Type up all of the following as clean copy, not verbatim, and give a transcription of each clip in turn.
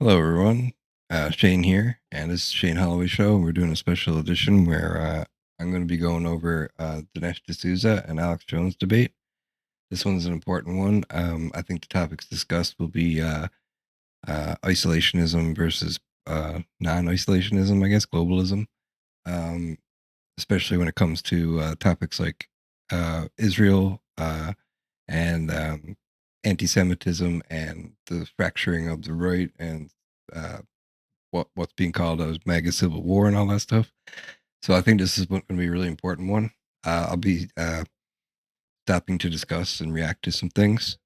Hello, everyone. Shane here, and this is Shane Holloway Show. We're doing a special edition where I'm going to be going over Dinesh D'Souza and Alex Jones debate. This one's an important one. I think the topics discussed will be isolationism versus non-isolationism, I guess, globalism, um, especially when it comes to topics like Israel and anti-Semitism and the fracturing of the right and uh, what's being called as MAGA civil war and all that stuff. So I think this is going to be a really important one. I'll be stopping to discuss and react to some things.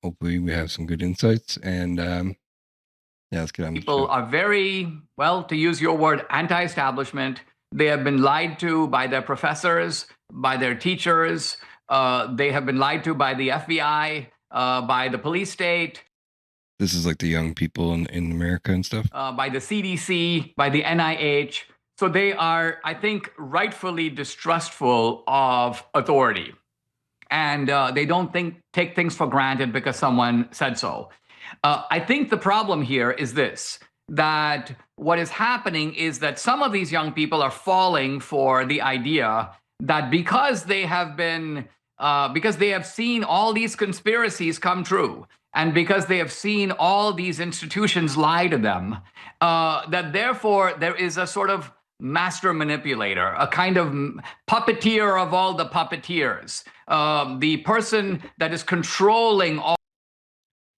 Hopefully, we have some good insights. And yeah, let's get on. People are very, well, to use your word, anti-establishment. They have been lied to by their professors, by their teachers. They have been lied to by the FBI, by the police state. This is like the young people in America and stuff. By the CDC, by the NIH. So they are, I think, rightfully distrustful of authority. And they don't take things for granted because someone said so. I think the problem here is this, that what is happening is that some of these young people are falling for the idea that because they have seen all these conspiracies come true, and because they have seen all these institutions lie to them, that therefore there is a sort of master manipulator, a kind of puppeteer of all the puppeteers, the person that is controlling all.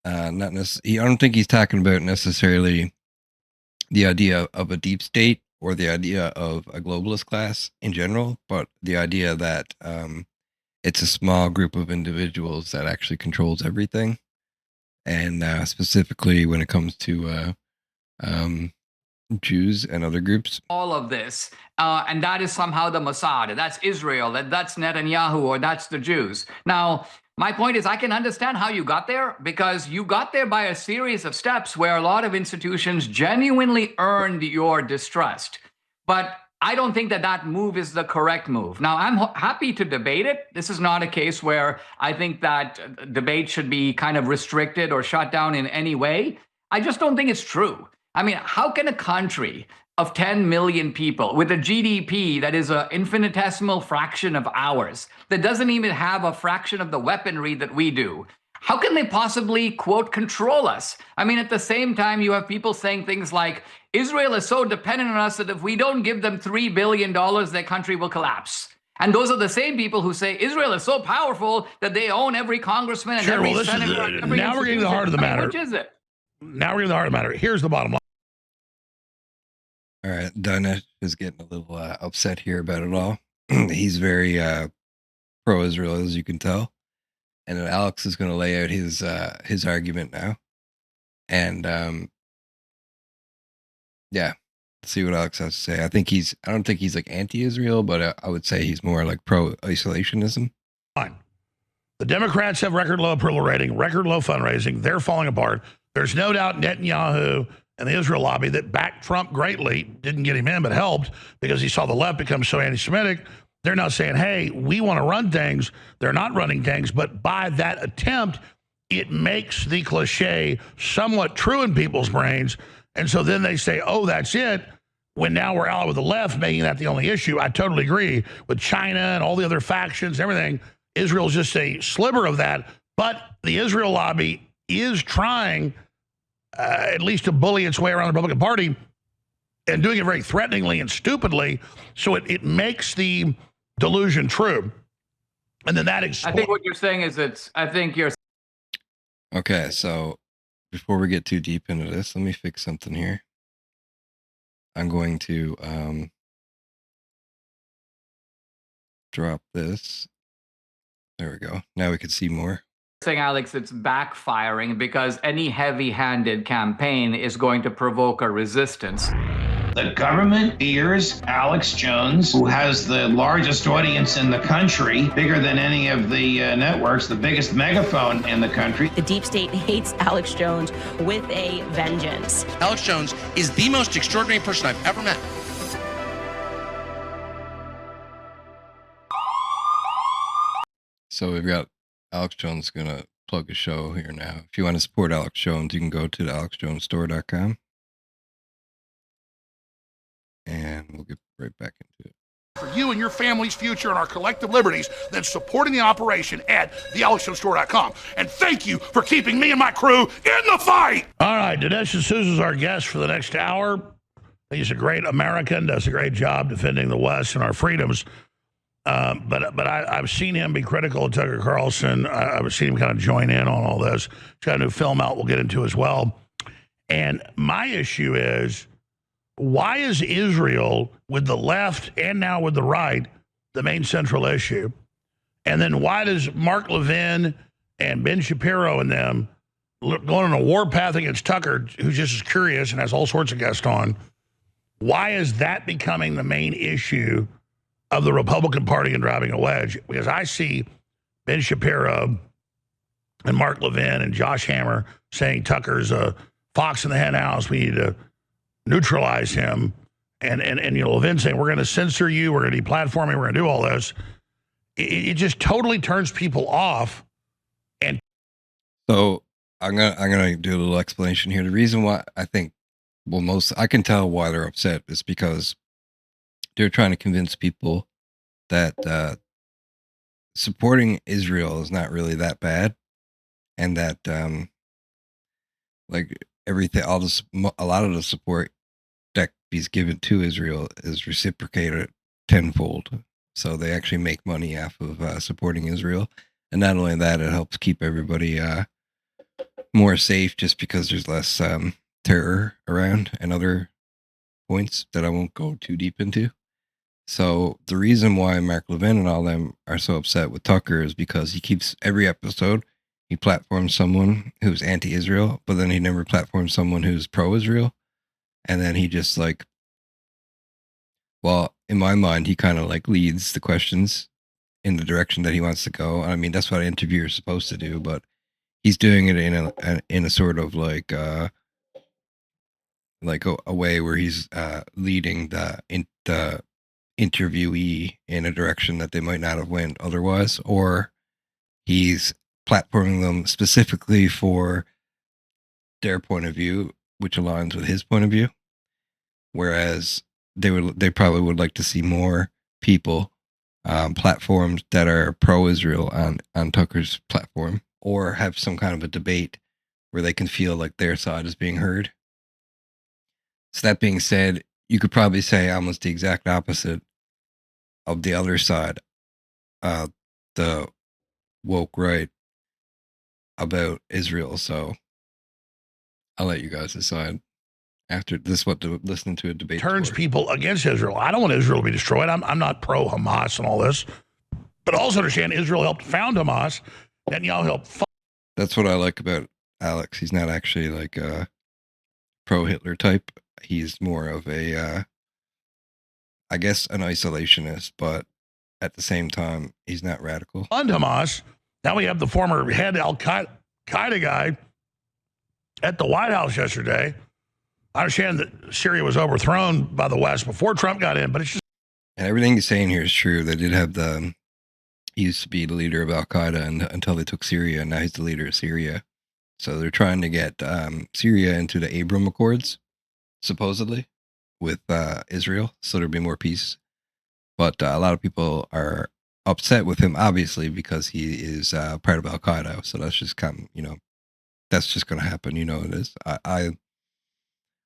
Not necessarily. I don't think he's talking about necessarily the idea of a deep state or the idea of a globalist class in general, but the idea that it's a small group of individuals that actually controls everything. And specifically when it comes to Jews and other groups. All of this, and that is somehow the Mossad, that's Israel, that's Netanyahu, or that's the Jews. Now, my point is I can understand how you got there, because you got there by a series of steps where a lot of institutions genuinely earned your distrust. But I don't think that move is the correct move. Now, I'm happy to debate it. This is not a case where I think that debate should be kind of restricted or shut down in any way. I just don't think it's true. I mean, how can a country of 10 million people with a GDP that is an infinitesimal fraction of ours, that doesn't even have a fraction of the weaponry that we do, how can they possibly, quote, control us? I mean, at the same time, you have people saying things like, Israel is so dependent on us that if we don't give them $3 billion, their country will collapse. And those are the same people who say Israel is so powerful that they own every congressman and every senator. Now we're getting to the heart of the matter. Which is it? Now we're getting to the heart of the matter. Here's the bottom line. All right, Dinesh is getting a little upset here about it all. He's very pro-Israel, as you can tell. And then Alex is going to lay out his argument now. And yeah, let's see what Alex has to say. I don't think he's like anti-Israel, but I would say he's more like pro-isolationism. Fine. The Democrats have record low approval rating, record low fundraising. They're falling apart. There's no doubt Netanyahu and the Israel lobby that backed Trump greatly, didn't get him in, but helped because he saw the left become so anti-Semitic. They're now saying, hey, we want to run things. They're not running things, but by that attempt, it makes the cliche somewhat true in people's brains. And so then they say, oh, that's it. When now we're allied with the left, making that the only issue. I totally agree with China and all the other factions, everything. Israel's just a sliver of that. But the Israel lobby is trying at least to bully its way around the Republican Party and doing it very threateningly and stupidly. So it makes the delusion true. And then that I think what you're saying is Okay, so before we get too deep into this, let me fix something here. I'm going to drop this. There we go. Now we can see more. Saying, Alex, it's backfiring because any heavy-handed campaign is going to provoke a resistance. The government fears Alex Jones, who has the largest audience in the country, bigger than any of the networks, the biggest megaphone in the country. The deep state hates Alex Jones with a vengeance. Alex Jones is the most extraordinary person I've ever met. So we've got Alex Jones going to plug a show here now. If you want to support Alex Jones, you can go to the alexjonesstore.com. And we'll get right back into it. For you and your family's future and our collective liberties than supporting the operation at thealexjonesstore.com. And thank you for keeping me and my crew in the fight. All right, Dinesh D'Souza is our guest for the next hour. He's a great American, does a great job defending the West and our freedoms. But I've seen him be critical of Tucker Carlson. I've seen him kind of join in on all this. He's got a new film out we'll get into as well. And my issue is, why is Israel, with the left and now with the right, the main central issue? And then why does Mark Levin and Ben Shapiro and them going on a war path against Tucker, who's just as curious and has all sorts of guests on, why is that becoming the main issue of the Republican Party and driving a wedge? Because I see Ben Shapiro and Mark Levin and Josh Hammer saying Tucker's a fox in the hen house. We need to neutralize him. And Levin saying, we're going to censor you, we're going to deplatform you, we're going to do all this. It just totally turns people off. And so I'm gonna do a little explanation here. The reason why I think, I can tell why they're upset is because they're trying to convince people that supporting Israel is not really that bad, and that everything, a lot of the support that is given to Israel is reciprocated tenfold. So they actually make money off of supporting Israel, and not only that, it helps keep everybody more safe, just because there's less terror around and other points that I won't go too deep into. So the reason why Mark Levin and all them are so upset with Tucker is because he keeps every episode, he platforms someone who's anti-Israel, but then he never platforms someone who's pro-Israel. And then he just in my mind, he kind of leads the questions in the direction that he wants to go. I mean, that's what an interviewer is supposed to do, but he's doing it in a sort of a way where he's leading the interviewee in a direction that they might not have went otherwise, or he's platforming them specifically for their point of view, which aligns with his point of view. Whereas they probably would like to see more people platformed that are pro-Israel on Tucker's platform, or have some kind of a debate where they can feel like their side is being heard. So that being said, you could probably say almost the exact opposite of the other side, the woke right, about Israel. So I'll let you guys decide after this listening to a debate turns people against Israel. I don't want Israel to be destroyed. I'm not pro Hamas and all this, but also understand Israel helped found Hamas. Netanyahu helped. That's what I like about Alex. He's not actually like a pro Hitler type. He's more of a, I guess, an isolationist, but at the same time, he's not radical. Fund Hamas. Now we have the former head Al-Qaeda guy at the White House yesterday. I understand that Syria was overthrown by the West before Trump got in, but it's just... And everything he's saying here is true. They did have he used to be the leader of Al-Qaeda until they took Syria, and now he's the leader of Syria. So they're trying to get Syria into the Abraham Accords, supposedly, with Israel, so there'll be more peace. But a lot of people are upset with him, obviously, because he is part of Al-Qaeda. So that's just that's just going to happen. It is.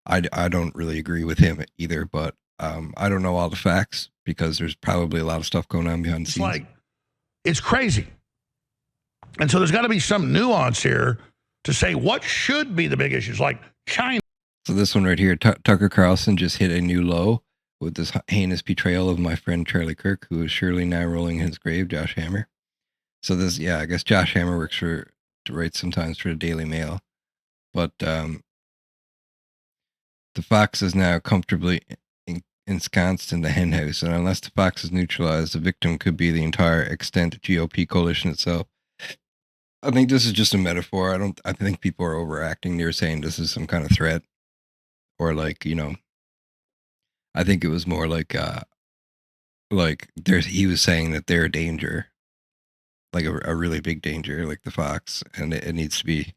I don't really agree with him either, but I don't know all the facts because there's probably a lot of stuff going on behind the scenes. It's crazy. And so there's got to be some nuance here to say what should be the big issues, like China. So this one right here, Tucker Carlson just hit a new low with this heinous betrayal of my friend Charlie Kirk, who is surely now rolling in his grave, Josh Hammer. So this, I guess Josh Hammer writes sometimes for the Daily Mail, but the fox is now comfortably ensconced in the hen house, and unless the fox is neutralized, the victim could be the entire extent GOP coalition itself. I think this is just a metaphor. I think people are overacting. They're saying this is some kind of threat, or I think it was more he was saying that they're a danger, like a really big danger, like the fox, and it needs to be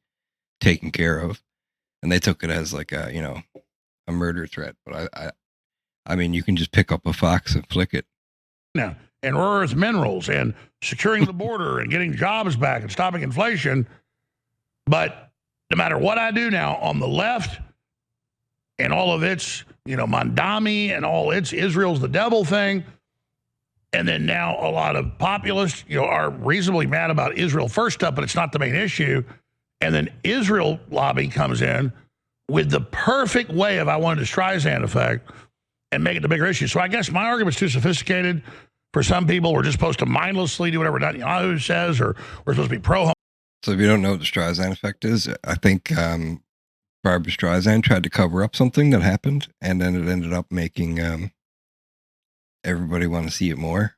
taken care of. And they took it as like a, a murder threat. But I mean, you can just pick up a fox and flick it. Now, and rare earth minerals and securing the border and getting jobs back and stopping inflation. But no matter what I do now on the left and all of its, Mandami and all its Israel's the devil thing, and then now a lot of populists, are reasonably mad about Israel first stuff, but it's not the main issue. And then Israel lobby comes in with the perfect way of I wanted a Streisand effect and make it the bigger issue. So I guess my argument's too sophisticated for some people. We're just supposed to mindlessly do whatever Netanyahu says, or we're supposed to be pro-home. So if you don't know what the Streisand effect is, I think Barbara Streisand tried to cover up something that happened, and then it ended up making everybody want to see it more.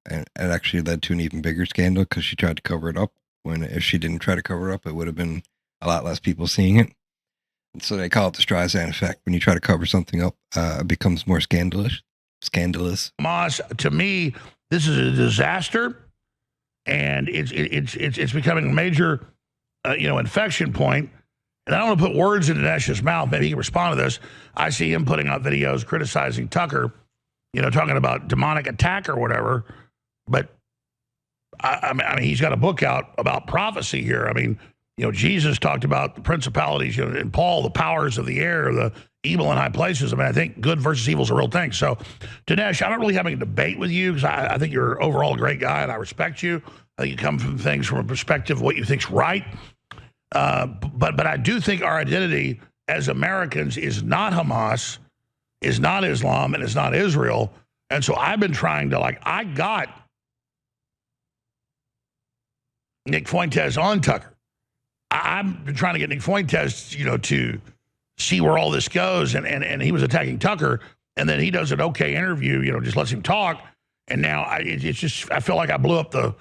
And it actually led to an even bigger scandal because she tried to cover it up, when if she didn't try to cover it up, it would have been a lot less people seeing it. And so they call it the Streisand effect. When you try to cover something up, it becomes more scandalous. Hamas, to me, this is a disaster, and it's becoming a major, infection point. And I don't want to put words in Dinesh's mouth. Maybe he can respond to this. I see him putting out videos criticizing Tucker, talking about demonic attack or whatever. But I mean, he's got a book out about prophecy here. I mean, Jesus talked about the principalities, and Paul, the powers of the air, the evil in high places. I mean, I think good versus evil is a real thing. So, Dinesh, I don't really have a debate with you because I think you're overall a great guy and I respect you. I think you come from things from a perspective of what you think's right. But I do think our identity as Americans is not Hamas, is not Islam, and is not Israel. And so I've been trying to, I got Nick Fuentes on Tucker. I've been trying to get Nick Fuentes, to see where all this goes. And he was attacking Tucker. And then he does an okay interview, just lets him talk. And now I feel like I blew up the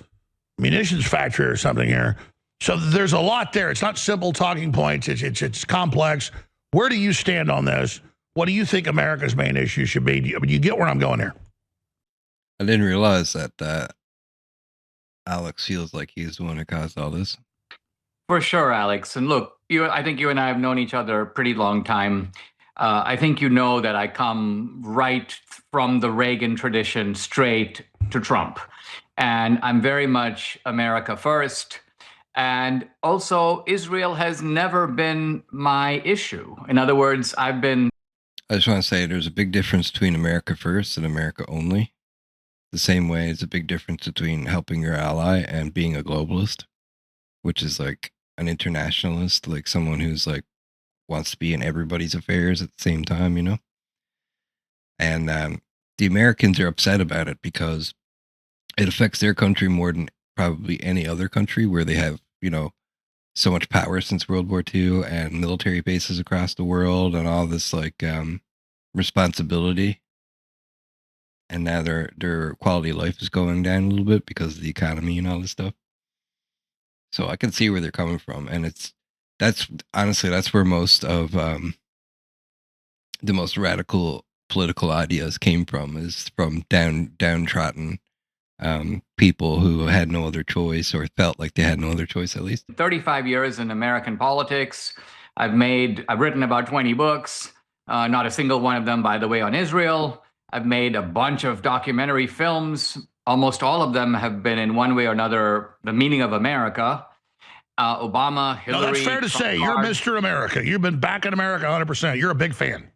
munitions factory or something here. So there's a lot there. It's not simple talking points. It's complex. Where do you stand on this? What do you think America's main issue should be? You get where I'm going here. I didn't realize that Alex feels like he's the one who caused all this. For sure, Alex. And look, I think you and I have known each other a pretty long time. I think you know that I come right from the Reagan tradition straight to Trump. And I'm very much America first. And also, Israel has never been my issue. In other words, I just want to say there's a big difference between America first and America only. The same way it's a big difference between helping your ally and being a globalist, which is like an internationalist, like someone who's like wants to be in everybody's affairs at the same time, And the Americans are upset about it because it affects their country more than probably any other country, where they have, so much power since World War II and military bases across the world and all this responsibility. And now their quality of life is going down a little bit because of the economy and all this stuff. So I can see where they're coming from. And that's where most of the most radical political ideas came from, is from downtrodden people who had no other choice, or felt like they had no other choice, at least. 35 years in American politics. I've written about 20 books, not a single one of them, by the way, on Israel. I've made a bunch of documentary films. Almost all of them have been, in one way or another, the meaning of America. Obama, Hillary. No, that's fair to say. You're Mr. America. You've been back in America 100%. You're a big fan.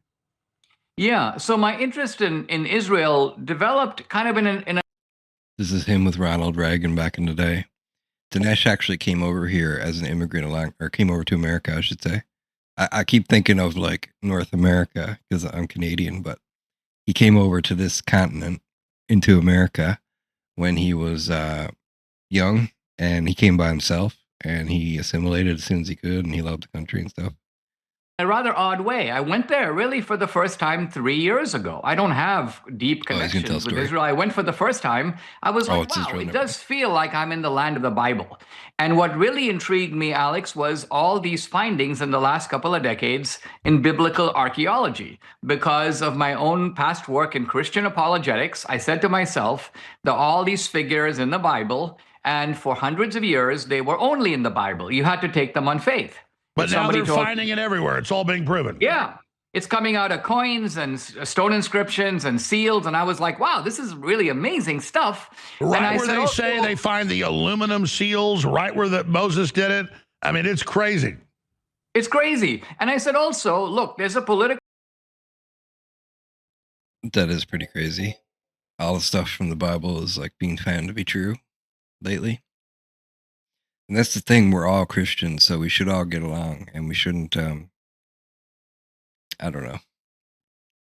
Yeah. So my interest in Israel developed kind of in a. This is him with Ronald Reagan back in the day. Dinesh actually came over here as an immigrant came over to America, I should say. I keep thinking of like North America because I'm Canadian, but he came over to this continent, into America, when he was young, and he came by himself, and he assimilated as soon as he could, and he loved the country and stuff. A rather odd way. I went there really for the first time 3 years ago. I don't have deep connections with Israel. I went for the first time. I was like, wow, it does feel like I'm in the land of the Bible. And what really intrigued me, Alex, was all these findings in the last couple of decades in biblical archaeology. Because of my own past work in Christian apologetics, I said to myself that all these figures in the Bible And for hundreds of years, they were only in the Bible. You had to take them on faith. But now Somebody they're finding it everywhere. It's all being proven. Yeah. It's coming out of coins and stone inscriptions and seals. And I was like, wow, this is really amazing stuff. Right and I where said, they "Oh, say well, they find the aluminum seals, right where Moses did it. I mean, it's crazy. it's crazy." And I said, also, look, there's a political That is pretty crazy. All the stuff from the Bible is like being found to be true lately. And that's the thing, we're all Christians, so we should all get along, and we shouldn't I don't know.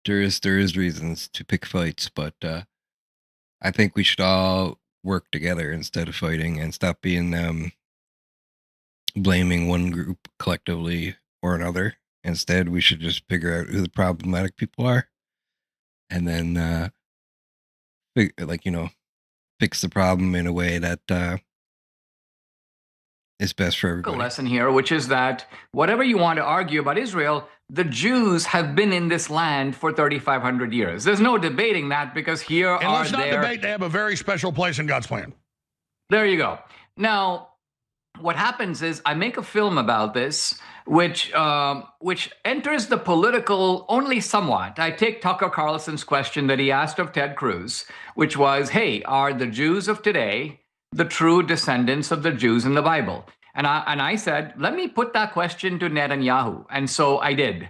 There is reasons to pick fights, but I think we should all work together instead of fighting, and stop being blaming one group collectively or another. Instead, we should just figure out who the problematic people are, and then fix the problem in a way that is best for everybody. lesson here, which is that whatever you want to argue about Israel, the Jews have been in this land for 3,500 years. There's no debating that, because here And are let's not debate, they have a very special place in God's plan. There you go. Now, what happens is I make a film about this, which enters the political only somewhat. I take Tucker Carlson's question that he asked of Ted Cruz, which was, hey, are the Jews of today the true descendants of the Jews in the Bible? And I said, let me put that question to Netanyahu. And so I did.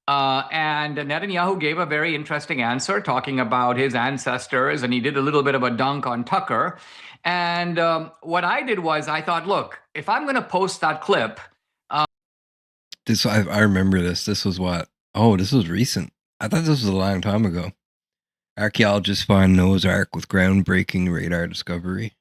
And Netanyahu gave a very interesting answer, talking about his ancestors, and he did a little bit of a dunk on Tucker. And what I did was I thought, look, if I'm going to post that clip. I remember this. This was what? Oh, this was recent. I thought this was a long time ago. Archaeologists find Noah's Ark with groundbreaking radar discovery.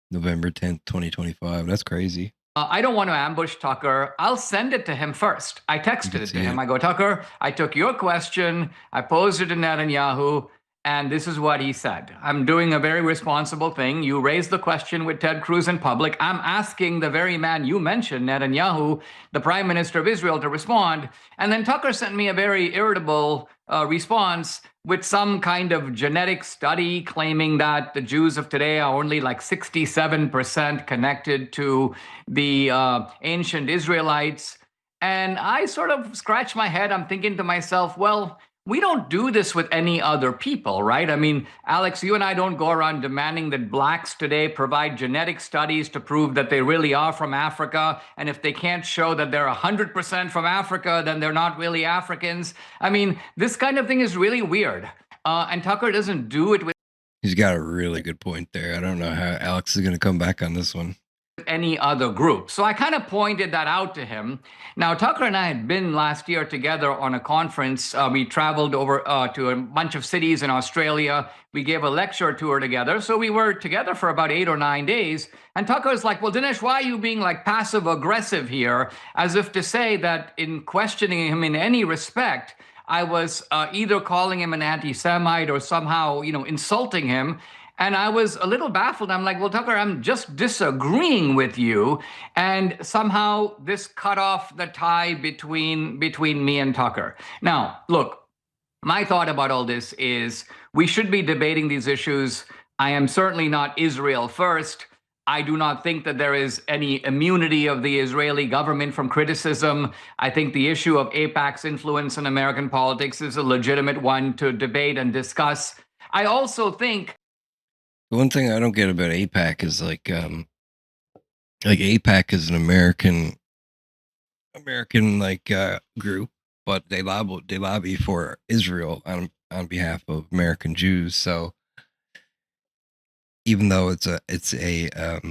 November 10th, 2025. That's crazy. I don't want to ambush Tucker. I'll send it to him first. I texted it to him. I go, Tucker, I took your question, I posed it to Netanyahu, and this is what he said. I'm doing a very responsible thing. You raised the question with Ted Cruz in public. I'm asking the very man you mentioned, Netanyahu, the Prime Minister of Israel, to respond. And then Tucker sent me a very irritable response with some kind of genetic study claiming that the Jews of today are only like 67% connected to the ancient Israelites. And I sort of scratch my head. I'm thinking to myself, well, we don't do this with any other people, right? I mean, Alex, you and I don't go around demanding that blacks today provide genetic studies to prove that they really are from Africa. And if they can't show that they're 100% from Africa, then they're not really Africans. I mean, this kind of thing is really weird. And Tucker doesn't do it with He's got a really good point there. I don't know how Alex is going to come back on this one. any other group. So I kind of pointed that out to him. Now, Tucker and I had been last year together on a conference. We traveled over to a bunch of cities in Australia. We gave a lecture tour together. So we were together for about 8 or 9 days. And Tucker's like, well, Dinesh, why are you being like passive aggressive here? As if to say that in questioning him in any respect, I was either calling him an anti-Semite or somehow, insulting him. And I was a little baffled. I'm like, well, Tucker, I'm just disagreeing with you. And somehow this cut off the tie between me and Tucker. Now, look, my thought about all this is we should be debating these issues. I am certainly not Israel first. I do not think that there is any immunity of the Israeli government from criticism. I think the issue of AIPAC's influence in American politics is a legitimate one to debate and discuss. I also think The one thing I don't get about AIPAC is like AIPAC is an American group, but they lobby for Israel on behalf of American Jews. So even though it's a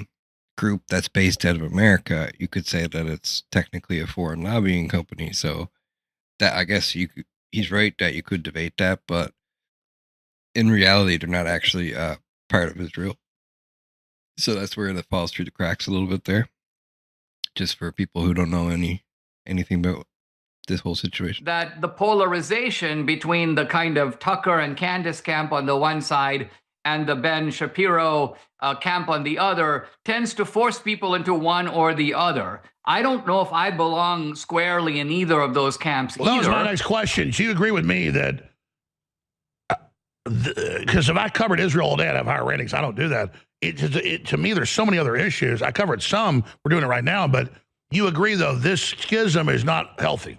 group that's based out of America, you could say that it's technically a foreign lobbying company. So that, I guess he's right that you could debate that, but in reality, they're not actually part of Israel. So that's where that falls through the cracks a little bit there. Just for people who don't know anything about this whole situation. that the polarization between the kind of Tucker and Candace camp on the one side and the Ben Shapiro camp on the other tends to force people into one or the other. I don't know if I belong squarely in either of those camps Well, that was either. my next question. Do you agree with me that because if I covered Israel all day, I'd have higher ratings. I don't do that. To me, there's so many other issues. I covered some. We're doing it right now. But you agree, though, this schism is not healthy.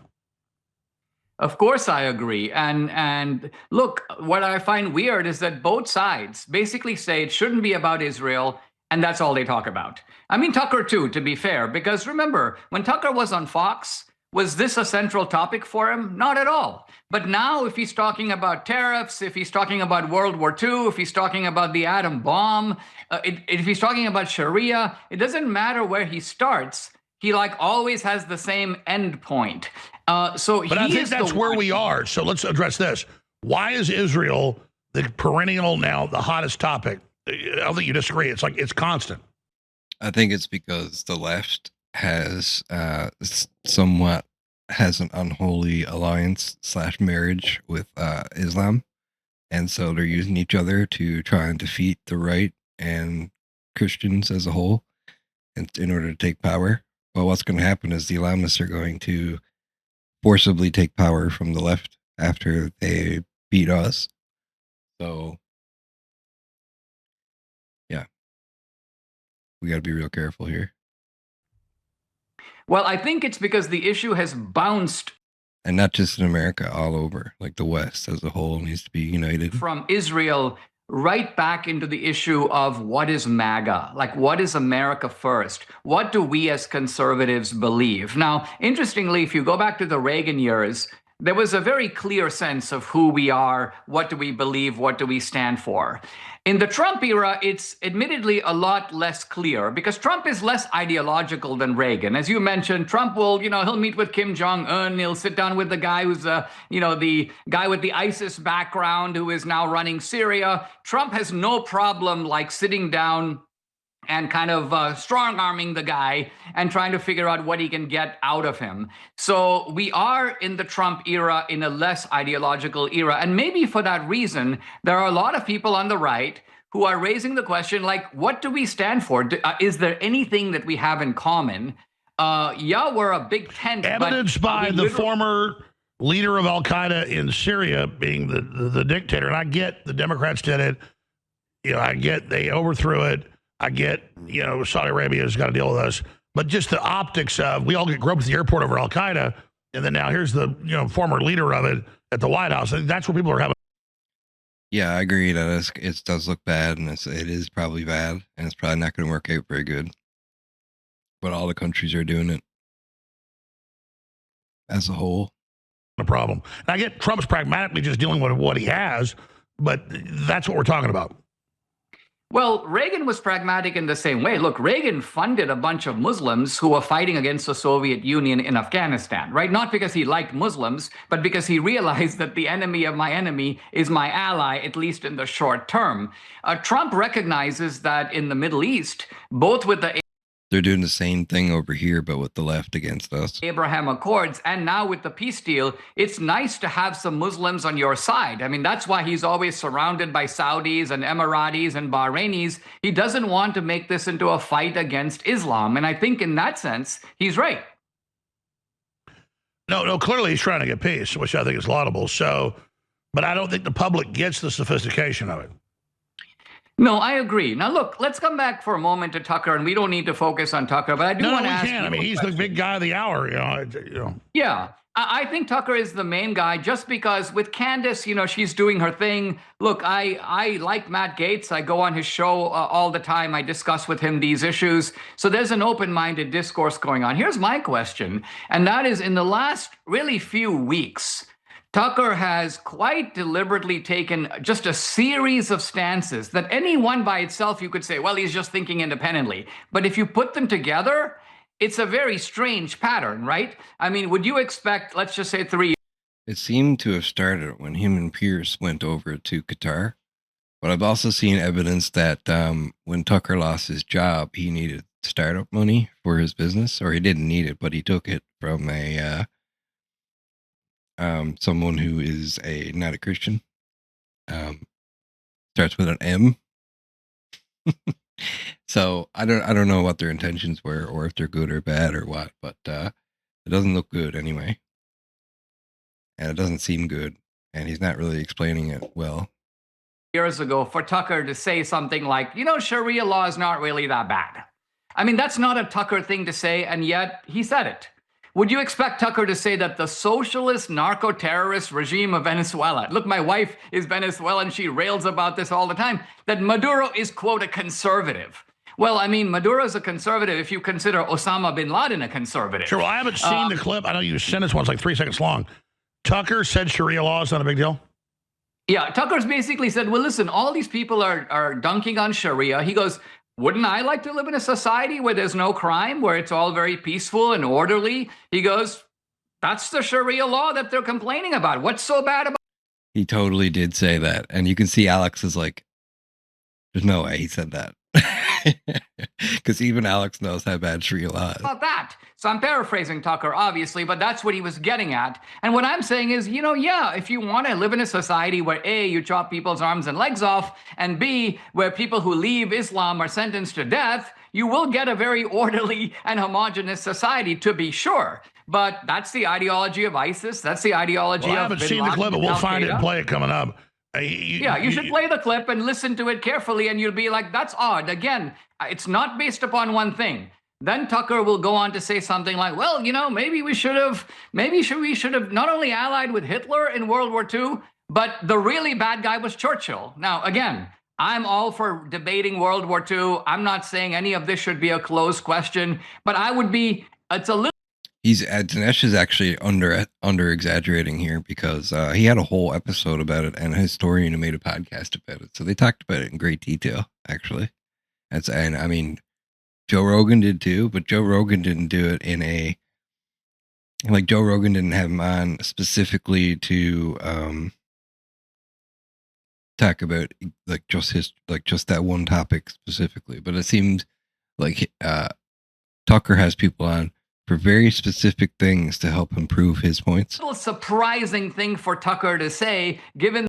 Of course, I agree. And look, what I find weird is that both sides basically say it shouldn't be about Israel, and that's all they talk about. I mean, Tucker, too, to be fair, because remember, when Tucker was on Fox, was this a central topic for him? Not at all. But now, if he's talking about tariffs, if he's talking about World War II, if he's talking about the atom bomb, if he's talking about Sharia, it doesn't matter where he starts. He like always has the same end point. But I think that's where we are. So let's address this. Why is Israel the perennial now, the hottest topic? I don't think you disagree. It's like it's constant. I think it's because the left has somewhat has an unholy alliance / marriage with Islam, and so they're using each other to try and defeat the right and Christians as a whole in order to take power. Well, what's going to happen is the Islamists are going to forcibly take power from the left after they beat us. So, yeah, we got to be real careful here. Well, I think it's because the issue has bounced. And not just in America, all over. Like the West as a whole needs to be united. From Israel right back into the issue of what is MAGA? Like, what is America first? What do we as conservatives believe? Now, interestingly, if you go back to the Reagan years, there was a very clear sense of who we are, what do we believe, what do we stand for. In the Trump era, it's admittedly a lot less clear because Trump is less ideological than Reagan. As you mentioned, Trump will, he'll meet with Kim Jong-un, he'll sit down with the guy who's, the guy with the ISIS background who is now running Syria. Trump has no problem like sitting down and kind of strong-arming the guy and trying to figure out what he can get out of him. So we are in the Trump era in a less ideological era. And maybe for that reason, there are a lot of people on the right who are raising the question, like, what do we stand for? Is there anything that we have in common? Yeah, we're a big tent. Evidenced by the former leader of Al-Qaeda in Syria being the dictator. And I get the Democrats did it. I get they overthrew it. I get, Saudi Arabia has got to deal with us. But just the optics of, we all get groped at the airport over Al-Qaeda, and then now here's the former leader of it at the White House. I think that's what people are having. Yeah, I agree that it does look bad, and it is probably bad, and it's probably not going to work out very good. But all the countries are doing it as a whole. A problem. And I get Trump's pragmatically just dealing with what he has, but that's what we're talking about. Well, Reagan was pragmatic in the same way. Look, Reagan funded a bunch of Muslims who were fighting against the Soviet Union in Afghanistan, right? Not because he liked Muslims, but because he realized that the enemy of my enemy is my ally, at least in the short term. Trump recognizes that in the Middle East, both with the They're doing the same thing over here, but with the left against us. Abraham Accords, and now with the peace deal, it's nice to have some Muslims on your side. I mean, that's why he's always surrounded by Saudis and Emiratis and Bahrainis. He doesn't want to make this into a fight against Islam. And I think in that sense, he's right. No, clearly he's trying to get peace, which I think is laudable. So, but I don't think the public gets the sophistication of it. No, I agree. Now, look, let's come back for a moment to Tucker, and we don't need to focus on Tucker, but I do want to ask you. I mean, he's the big guy of the hour, Yeah, I think Tucker is the main guy just because with Candace, she's doing her thing. Look, I like Matt Gaetz. I go on his show all the time. I discuss with him these issues. So there's an open-minded discourse going on. Here's my question, and that is in the last really few weeks, Tucker has quite deliberately taken just a series of stances that any one by itself you could say, well, he's just thinking independently. But if you put them together, it's a very strange pattern, right? I mean, would you expect, let's just say 3 years? It seemed to have started when him and Pierce went over to Qatar. But I've also seen evidence that when Tucker lost his job, he needed startup money for his business, or he didn't need it, but he took it from a someone who is not a Christian. Starts with an M. So I don't know what their intentions were, or if they're good or bad or what, but it doesn't look good anyway, and it doesn't seem good, and he's not really explaining it well. years ago for Tucker to say something like, you know, Sharia law is not really that bad. I mean, that's not a Tucker thing to say, and yet he said it. Would you expect Tucker to say that the socialist narco-terrorist regime of Venezuela, look, my wife is Venezuelan, she rails about this all the time, that Maduro is, quote, a conservative? Well, I mean, Maduro is a conservative if you consider Osama bin Laden a conservative. Sure, well, I haven't seen the clip. I know you sent us one. It's like 3 seconds long. Tucker said Sharia law is not a big deal? Yeah, Tucker's basically said, well, listen, all these people are dunking on Sharia. He goes, wouldn't I like to live in a society where there's no crime, where it's all very peaceful and orderly? He goes, that's the Sharia law that they're complaining about. What's so bad about it? He totally did say that. And you can see Alex is like, there's no way he said that. Because even Alex knows how bad Sharia law is. About that. So I'm paraphrasing Tucker, obviously, but that's what he was getting at. And what I'm saying is, you know, yeah, if you want to live in a society where A, you chop people's arms and legs off, and B, where people who leave Islam are sentenced to death, you will get a very orderly and homogenous society, to be sure. But that's the ideology of ISIS. That's the ideology of I haven't seen the clip, but we'll find it and play it coming up. You should play the clip and listen to it carefully, and you'll be like, that's odd. Again, it's not based upon one thing. Then Tucker will go on to say something like, well, you know, maybe we should have not only allied with Hitler in World War II, but the really bad guy was Churchill. Now, again, I'm all for debating World War II. I'm not saying any of this should be a closed question, but it's a little. Dinesh is actually under exaggerating here, because he had a whole episode about it and a historian who made a podcast about it. So they talked about it in great detail, actually. And I mean, Joe Rogan did too, but Joe Rogan didn't do it Joe Rogan didn't have him on specifically to talk about just that one topic specifically. But it seemed like Tucker has people on for very specific things to help improve his points. A little surprising thing for Tucker to say, given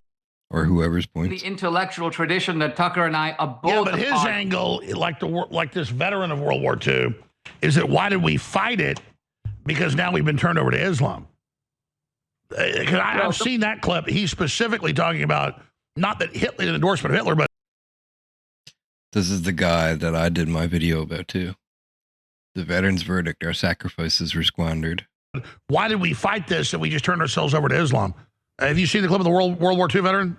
or whoever's points, the intellectual tradition that Tucker and I are both. Yeah, but his angle, like this veteran of World War II, is that why did we fight it? Because now we've been turned over to Islam. I've seen that clip. He's specifically talking about not that Hitler, an endorsement of Hitler, but this is the guy that I did my video about too. The veterans' verdict: our sacrifices were squandered. Why did we fight this and we just turned ourselves over to Islam? Have you seen the clip of the World War II veteran?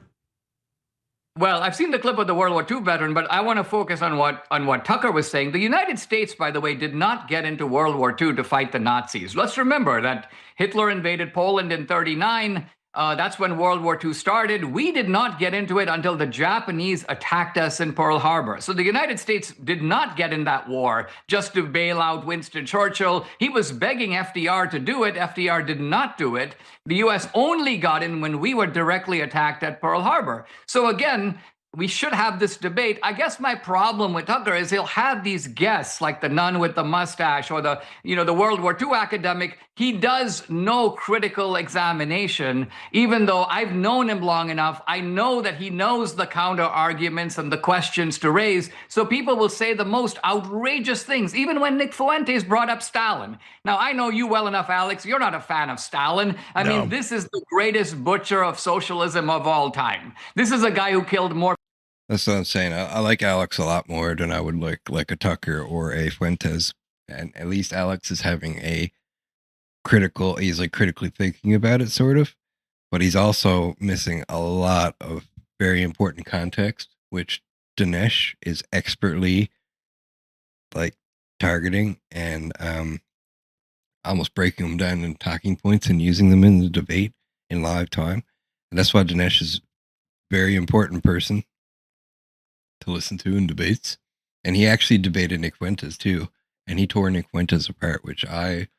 Well, I've seen the clip of the World War II veteran, but I want to focus on what Tucker was saying. The United States, by the way, did not get into World War II to fight the Nazis. Let's remember that Hitler invaded Poland in 1939. That's when World War II started. We did not get into it until the Japanese attacked us in Pearl Harbor. So the United States did not get in that war just to bail out Winston Churchill. He was begging FDR to do it. FDR did not do it. The U.S. only got in when we were directly attacked at Pearl Harbor. So again, we should have this debate. I guess my problem with Tucker is he'll have these guests like the nun with the mustache or the World War II academic. He does no critical examination, even though I've known him long enough. I know that he knows the counter arguments and the questions to raise. So people will say the most outrageous things, even when Nick Fuentes brought up Stalin. Now, I know you well enough, Alex. You're not a fan of Stalin. I mean, this is the greatest butcher of socialism of all time. This is a guy who killed more. That's what I'm saying. I like Alex a lot more than I would like a Tucker or a Fuentes. And at least Alex is having he's like critically thinking about it, sort of. But he's also missing a lot of very important context, which Dinesh is expertly like targeting and almost breaking them down into talking points and using them in the debate in live time. And that's why Dinesh is a very important person to listen to in debates. And he actually debated Nick Fuentes too, and he tore Nick Fuentes apart, which I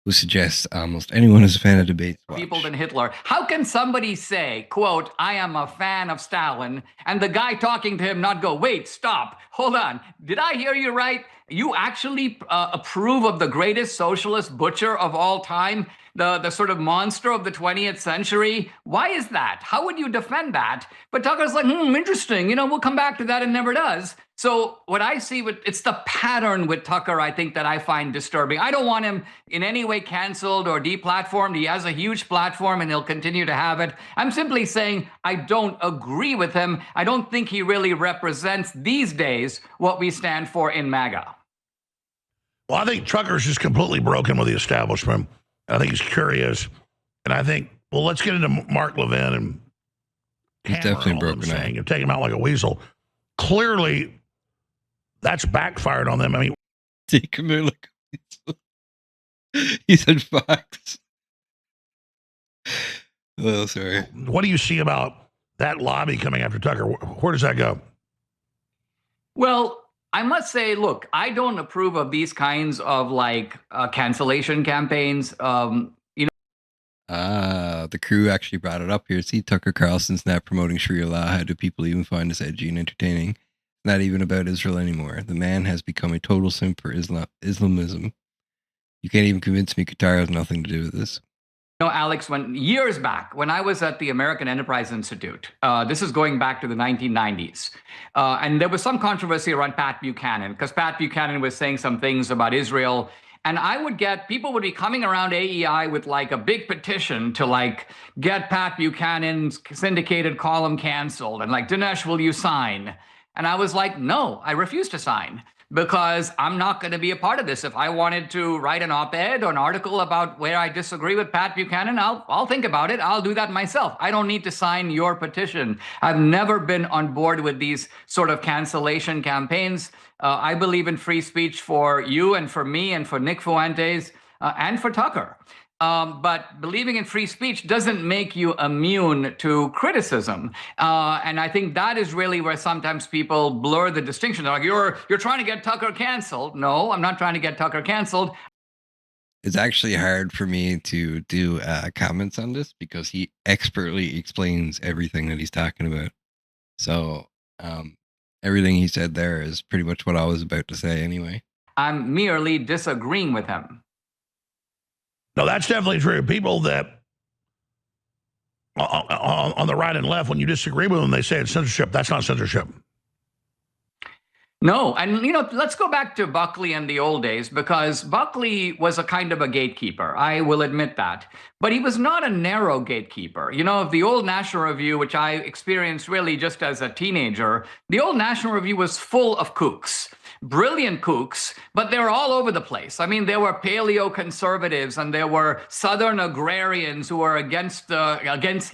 would suggest almost anyone who's a fan of debates watch. People than Hitler. How can somebody say, quote, I am a fan of Stalin, and the guy talking to him not go, wait, stop, hold on, did I hear you right? You actually approve of the greatest socialist butcher of all time? the sort of monster of the 20th century. Why is that? How would you defend that? But Tucker's like, interesting. We'll come back to that, and never does. So what I see it's the pattern with Tucker, I think, that I find disturbing. I don't want him in any way canceled or deplatformed. He has a huge platform and he'll continue to have it. I'm simply saying I don't agree with him. I don't think he really represents these days what we stand for in MAGA. Well, I think Tucker's just completely broken with the establishment. I think he's curious. And I think, well, let's get into Mark Levin and he's definitely broken out. And take him out like a weasel. Clearly, that's backfired on them. I mean, take him out like a weasel. He said facts. Oh, sorry. What do you see about that lobby coming after Tucker? Where does that go? Well, I must say, look, I don't approve of these kinds of cancellation campaigns. The crew actually brought it up here. See, Tucker Carlson's not promoting Sharia law. How do people even find this edgy and entertaining? Not even about Israel anymore. The man has become a total simp for Islamism. You can't even convince me Qatar has nothing to do with this. Alex, years back, when I was at the American Enterprise Institute, this is going back to the 1990s, and there was some controversy around Pat Buchanan, because Pat Buchanan was saying some things about Israel. And people would be coming around AEI with a big petition to get Pat Buchanan's syndicated column canceled. And Dinesh, will you sign? And I was like, no, I refuse to sign, because I'm not going to be a part of this. If I wanted to write an op-ed or an article about where I disagree with Pat Buchanan, I'll think about it. I'll do that myself. I don't need to sign your petition. I've never been on board with these sort of cancellation campaigns. I believe in free speech for you and for me and for Nick Fuentes and for Tucker. But believing in free speech doesn't make you immune to criticism. And I think that is really where sometimes people blur the distinction. They're like, you're trying to get Tucker canceled. No, I'm not trying to get Tucker canceled. It's actually hard for me to do comments on this because he expertly explains everything that he's talking about. So everything he said there is pretty much what I was about to say anyway. I'm merely disagreeing with him. No, that's definitely true. People that on the right and left, when you disagree with them, they say it's censorship. That's not censorship. No, and let's go back to Buckley in the old days, because Buckley was a kind of a gatekeeper. I will admit that. But he was not a narrow gatekeeper. Of the old National Review, which I experienced really just as a teenager, the old National Review was full of kooks. Brilliant kooks, but they were all over the place. I mean, there were paleo conservatives, and there were Southern agrarians who were against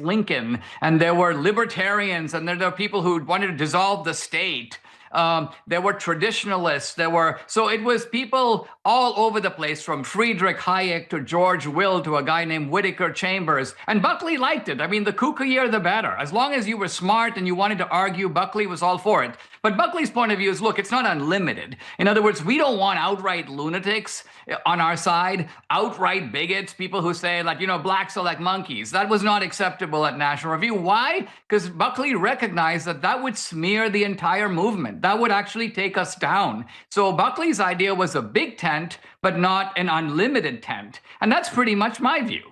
Lincoln, and there were libertarians, and there were people who wanted to dissolve the state. There were traditionalists. So it was people all over the place, from Friedrich Hayek to George Will to a guy named Whittaker Chambers. And Buckley liked it. I mean, the kookier, the better. As long as you were smart and you wanted to argue, Buckley was all for it. But Buckley's point of view is, look, it's not unlimited. In other words, we don't want outright lunatics on our side, outright bigots, people who say, blacks are like monkeys. That was not acceptable at National Review. Why? Because Buckley recognized that would smear the entire movement. That would actually take us down. So Buckley's idea was a big tent, but not an unlimited tent. And that's pretty much my view.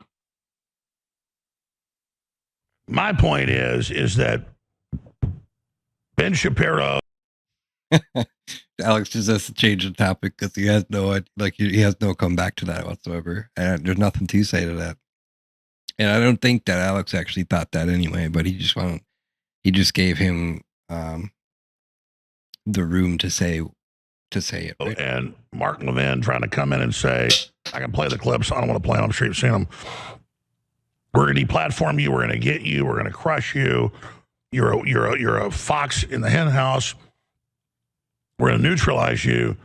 My point is that Ben Shapiro. Alex just has to change the topic because he has he has no comeback to that whatsoever, and there's nothing to say to that. And I don't think that Alex actually thought that anyway, but he just gave him the room to say it. Right? And Mark Levin trying to come in and say, I can play the clips. I don't want to play them. I'm sure you've seen them. We're going to deplatform you. We're going to get you. We're going to crush you. You're a fox in the hen house. We're going to neutralize you.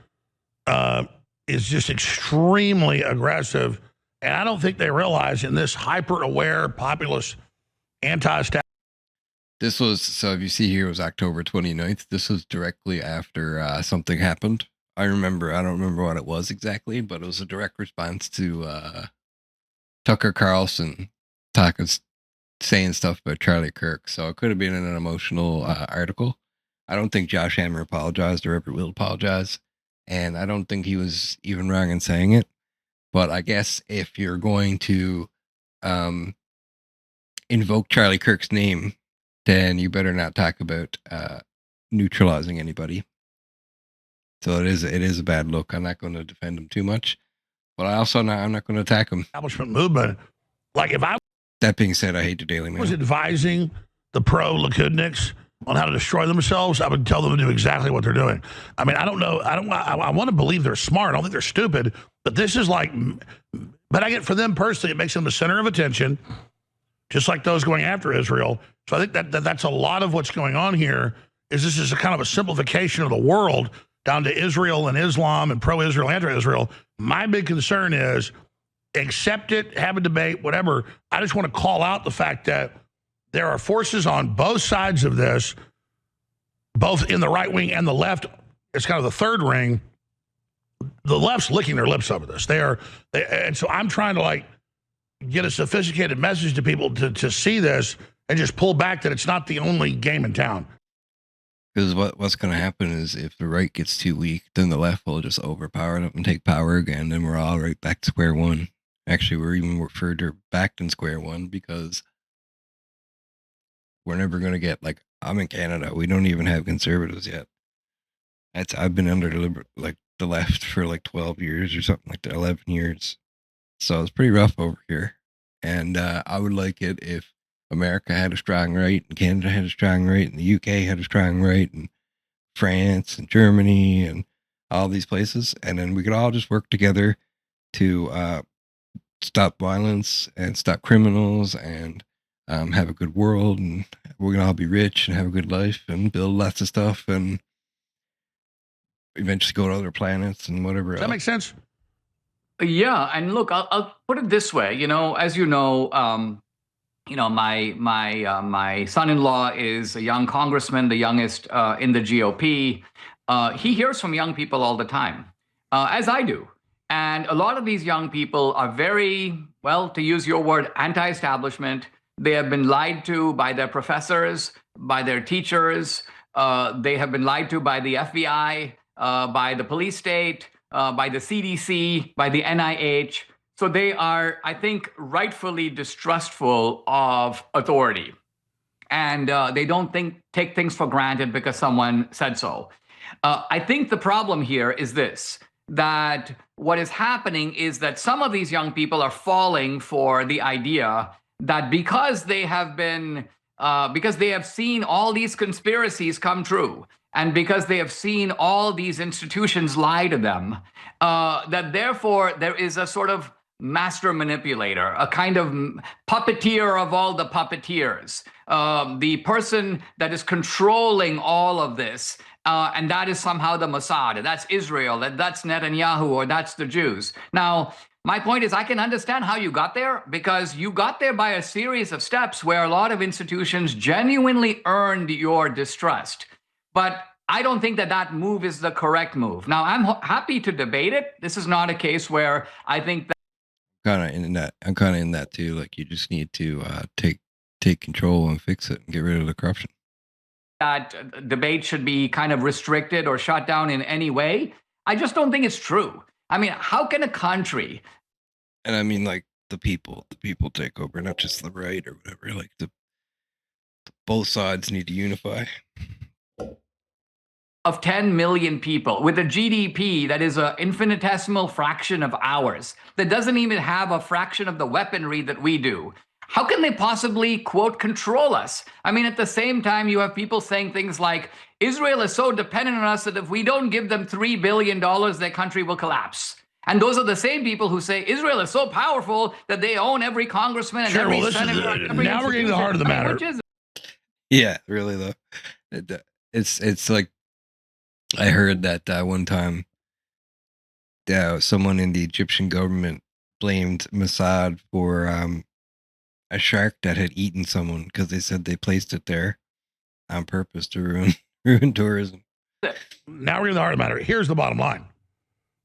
Is just extremely aggressive. And I don't think they realize in this hyper-aware, populist, anti-establishment. This was, so if you see here, it was October 29th. This was directly after something happened. I don't remember what it was exactly, but it was a direct response to Tucker Carlson saying stuff about Charlie Kirk. So it could have been an emotional article. I don't think Josh Hammer apologized or ever will apologize. And I don't think he was even wrong in saying it. But I guess if you're going to invoke Charlie Kirk's name, then you better not talk about neutralizing anybody. So it is a bad look. I'm not going to defend him too much, but I'm not going to attack him. Establishment movement. Like if I That being said, I hate the Daily Mail. was advising the pro-Likudniks on how to destroy themselves, I would tell them to do exactly what they're doing. I mean, I don't know. I want to believe they're smart. I don't think they're stupid. But this is like, but I get for them personally, it makes them the center of attention, just like those going after Israel. So I think that's a lot of what's going on here. Is this is a kind of a simplification of the world down to Israel and Islam and pro-Israel, anti-Israel. My big concern is accept it, have a debate, whatever. I just want to call out the fact that there are forces on both sides of this, both in the right wing and the left. It's kind of the third ring. The left's licking their lips over this. And so I'm trying to like get a sophisticated message to people to see this and just pull back that it's not the only game in town. Because what's going to happen is if the right gets too weak, then the left will just overpower them and take power again. Then we're all right back to square one. Actually, we're even further back than square one because we're never going to get, like, I'm in Canada. We don't even have conservatives yet. I've been under the left for like 12 years or something like that, 11 years. So it's pretty rough over here. And I would like it if America had a strong right and Canada had a strong right and the UK had a strong right and France and Germany and all these places. And then we could all just work together to stop violence and stop criminals and have a good world, and we're gonna all be rich and have a good life and build lots of stuff and eventually go to other planets and whatever. Does that make sense? Yeah, and look, I'll put it this way. You know, as you know, my son-in-law is a young congressman, the youngest in the GOP. He hears from young people all the time, as I do. And a lot of these young people are very, well, to use your word, anti-establishment. They have been lied to by their professors, by their teachers. They have been lied to by the FBI, by the police state, by the CDC, by the NIH. So they are, I think, rightfully distrustful of authority. And they don't take things for granted because someone said so. I think the problem here is this, that what is happening is that some of these young people are falling for the idea that because they have seen all these conspiracies come true, and because they have seen all these institutions lie to them, that therefore there is a sort of master manipulator, a kind of puppeteer of all the puppeteers, the person that is controlling all of this. And that is somehow the Mossad. That's Israel. That's Netanyahu, or that's the Jews. Now, my point is, I can understand how you got there, because you got there by a series of steps where a lot of institutions genuinely earned your distrust. But I don't think that move is the correct move. Now, I'm happy to debate it. This is not a case where I think that. I'm kind of in that too. Like, you just need to take control and fix it and get rid of the corruption. That debate should be kind of restricted or shut down in any way. I just don't think it's true. I mean, how can a country? And I mean, like, the people take over, not just the right or whatever. Like, both sides need to unify. Of 10 million people with a GDP that is an infinitesimal fraction of ours, that doesn't even have a fraction of the weaponry that we do. How can they possibly, quote, control us? I mean, at the same time, you have people saying things like, Israel is so dependent on us that if we don't give them $3 billion, their country will collapse. And those are the same people who say Israel is so powerful that they own every congressman and every senator. Now we're getting to the heart of the matter. Yeah, really, though. It's like, I heard that one time someone in the Egyptian government blamed Mossad for a shark that had eaten someone because they said they placed it there on purpose to ruin tourism. Now we're in the heart of the matter. Here's the bottom line.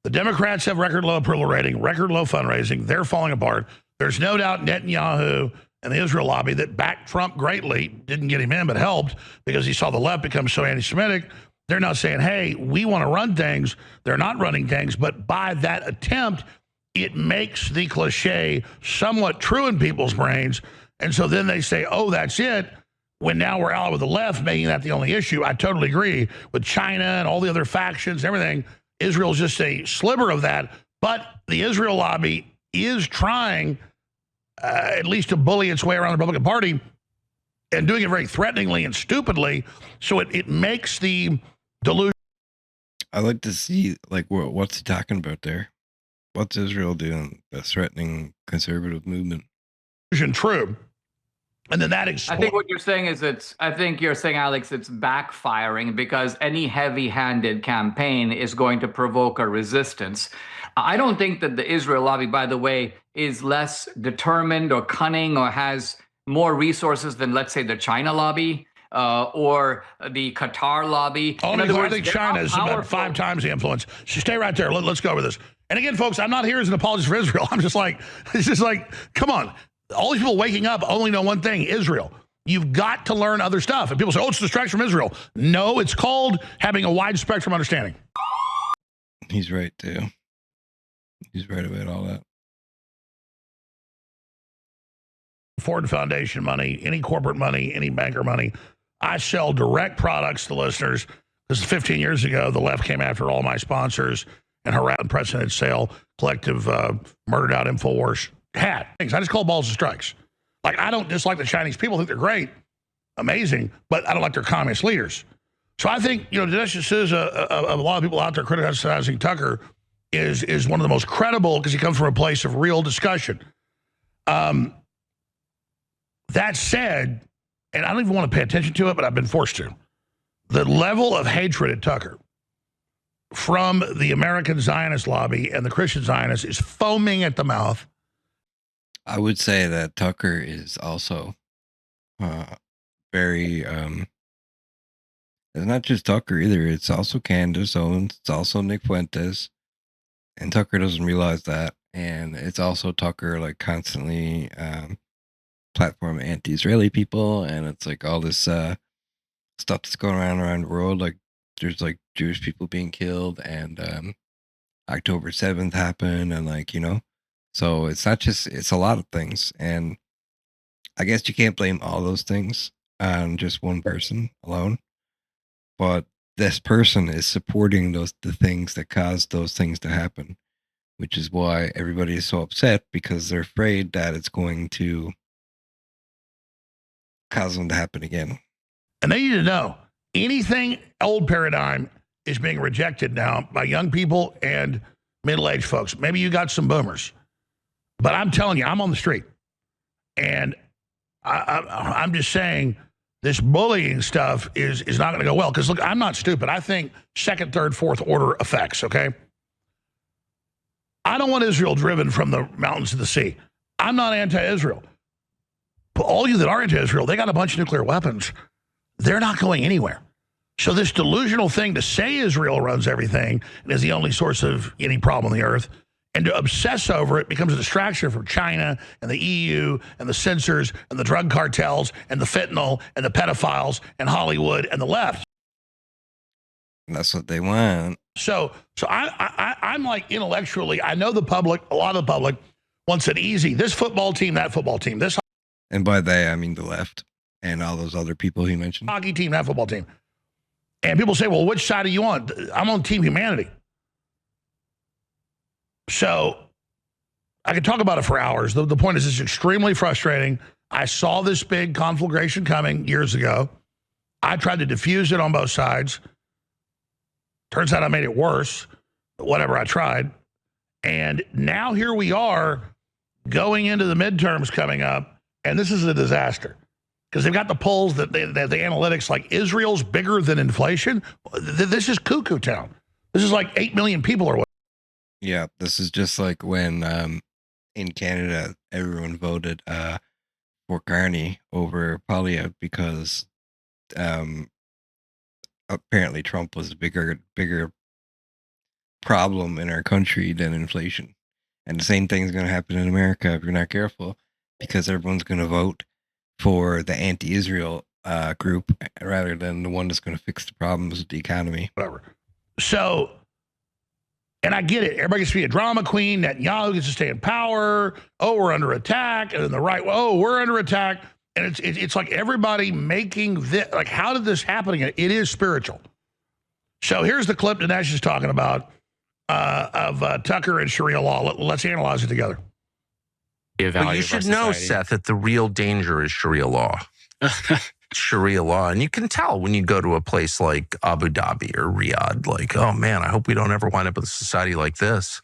The Democrats have record low approval rating, record low fundraising. They're falling apart. There's no doubt Netanyahu and the Israel lobby that backed Trump greatly, didn't get him in, but helped because he saw the left become so anti-Semitic. They're now saying, hey, we want to run things. They're not running things, but by that attempt, it makes the cliche somewhat true in people's brains. And so then they say, oh, that's it. When now we're allied with the left, making that the only issue. I totally agree with China and all the other factions, everything. Israel's just a sliver of that. But the Israel lobby is trying at least to bully its way around the Republican Party and doing it very threateningly and stupidly. So it makes the delusion. I like to see, like, what's he talking about there? What's Israel doing that's threatening conservative movement? True. And then that I think what you're saying is I think you're saying, Alex, it's backfiring because any heavy-handed campaign is going to provoke a resistance. I don't think that the Israel lobby, by the way, is less determined or cunning or has more resources than, let's say, the China lobby or the Qatar lobby. I think China is about 5 times the influence. So stay right there. Let's go over this. And again, folks, I'm not here as an apologist for Israel. I'm just like, it's just like, come on. All these people waking up only know one thing, Israel. You've got to learn other stuff. And people say, oh, it's a distraction from Israel. No, it's called having a wide spectrum understanding. He's right, too. He's right about all that. Ford Foundation money, any corporate money, any banker money. I sell direct products to listeners. This is 15 years ago. The left came after all my sponsors and harassed unprecedented sale, collective murdered out Infowars. Things. I just call balls and strikes. Like, I don't dislike the Chinese people. I think they're great, amazing, but I don't like their communist leaders. So I think, Dinesh D'Souza, a lot of people out there criticizing Tucker is one of the most credible because he comes from a place of real discussion. That said, and I don't even want to pay attention to it, but I've been forced to, the level of hatred at Tucker from the American Zionist lobby and the Christian Zionists is foaming at the mouth. I would say that Tucker is also very, it's not just Tucker either. It's also Candace Owens. It's also Nick Fuentes. And Tucker doesn't realize that. And it's also Tucker, like, constantly platform anti-Israeli people. And it's like all this stuff that's going around the world. Like, there's, like, Jewish people being killed. And October 7th happened. And, like, so it's not just, it's a lot of things. And I guess you can't blame all those things on just one person alone. But this person is supporting the things that caused those things to happen, which is why everybody is so upset because they're afraid that it's going to cause them to happen again. And they need to know anything old paradigm is being rejected now by young people and middle-aged folks. Maybe you got some boomers. But I'm telling you, I'm on the street. And I'm just saying this bullying stuff is not going to go well. Because, look, I'm not stupid. I think second, third, fourth order effects, okay? I don't want Israel driven from the mountains to the sea. I'm not anti-Israel. But all you that are anti-Israel, they got a bunch of nuclear weapons. They're not going anywhere. So this delusional thing to say Israel runs everything and is the only source of any problem on the earth, and to obsess over it becomes a distraction from China and the EU and the censors and the drug cartels and the fentanyl and the pedophiles and Hollywood and the left. And that's what they want. So I'm like intellectually, I know the public, a lot of the public wants it easy. This football team, that football team, this. And by they, I mean the left and all those other people he mentioned. Hockey team, that football team. And people say, well, which side are you on? I'm on Team Humanity. So I could talk about it for hours. The point is it's extremely frustrating. I saw this big conflagration coming years ago. I tried to diffuse it on both sides. Turns out I made it worse, whatever I tried. And now here we are going into the midterms coming up, and this is a disaster. Because they've got the polls, the analytics, like Israel's bigger than inflation. This is cuckoo town. This is like 8 million people or what. Yeah, this is just like when in Canada, everyone voted for Carney over Poilievre because apparently Trump was a bigger problem in our country than inflation. And the same thing's going to happen in America if you're not careful, because everyone's going to vote for the anti-Israel group rather than the one that's going to fix the problems with the economy. Whatever. So, And I get it. Everybody gets to be a drama queen. Netanyahu gets to stay in power. Oh, we're under attack. And then the right, oh, we're under attack. And it's like everybody making this, like, how did this happen? It is spiritual. So here's the clip Dinesh is talking about of Tucker and Sharia law. Let's analyze it together. But you should know, Seth, that the real danger is Sharia law. Sharia law. And you can tell when you go to a place like Abu Dhabi or Riyadh, like, oh man, I hope we don't ever wind up with a society like this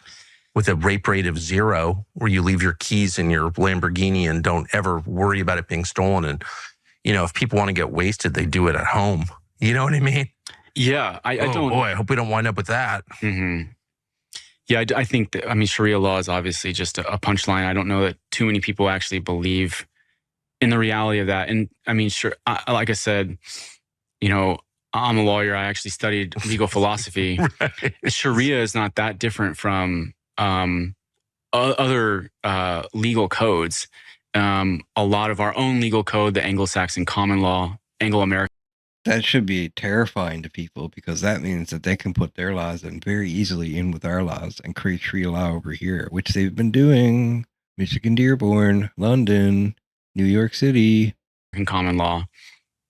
with a rape rate of 0, where you leave your keys in your Lamborghini and don't ever worry about it being stolen. And, you know, if people want to get wasted, they do it at home. You know what I mean? Yeah. I don't. Boy, I hope we don't wind up with that. Mm-hmm. Yeah, I think that, I mean, Sharia law is obviously just a punchline. I don't know that too many people actually believe in the reality of that. And I mean, sure, like I said, you know, I'm a lawyer. I actually studied legal philosophy. Right. Sharia is not that different from other legal codes. A lot of our own legal code, the Anglo-Saxon common law, Anglo-American. That should be terrifying to people, because that means that they can put their laws in very easily in with our laws and create Sharia law over here, which they've been doing. Michigan, Dearborn, London, New York City. Common law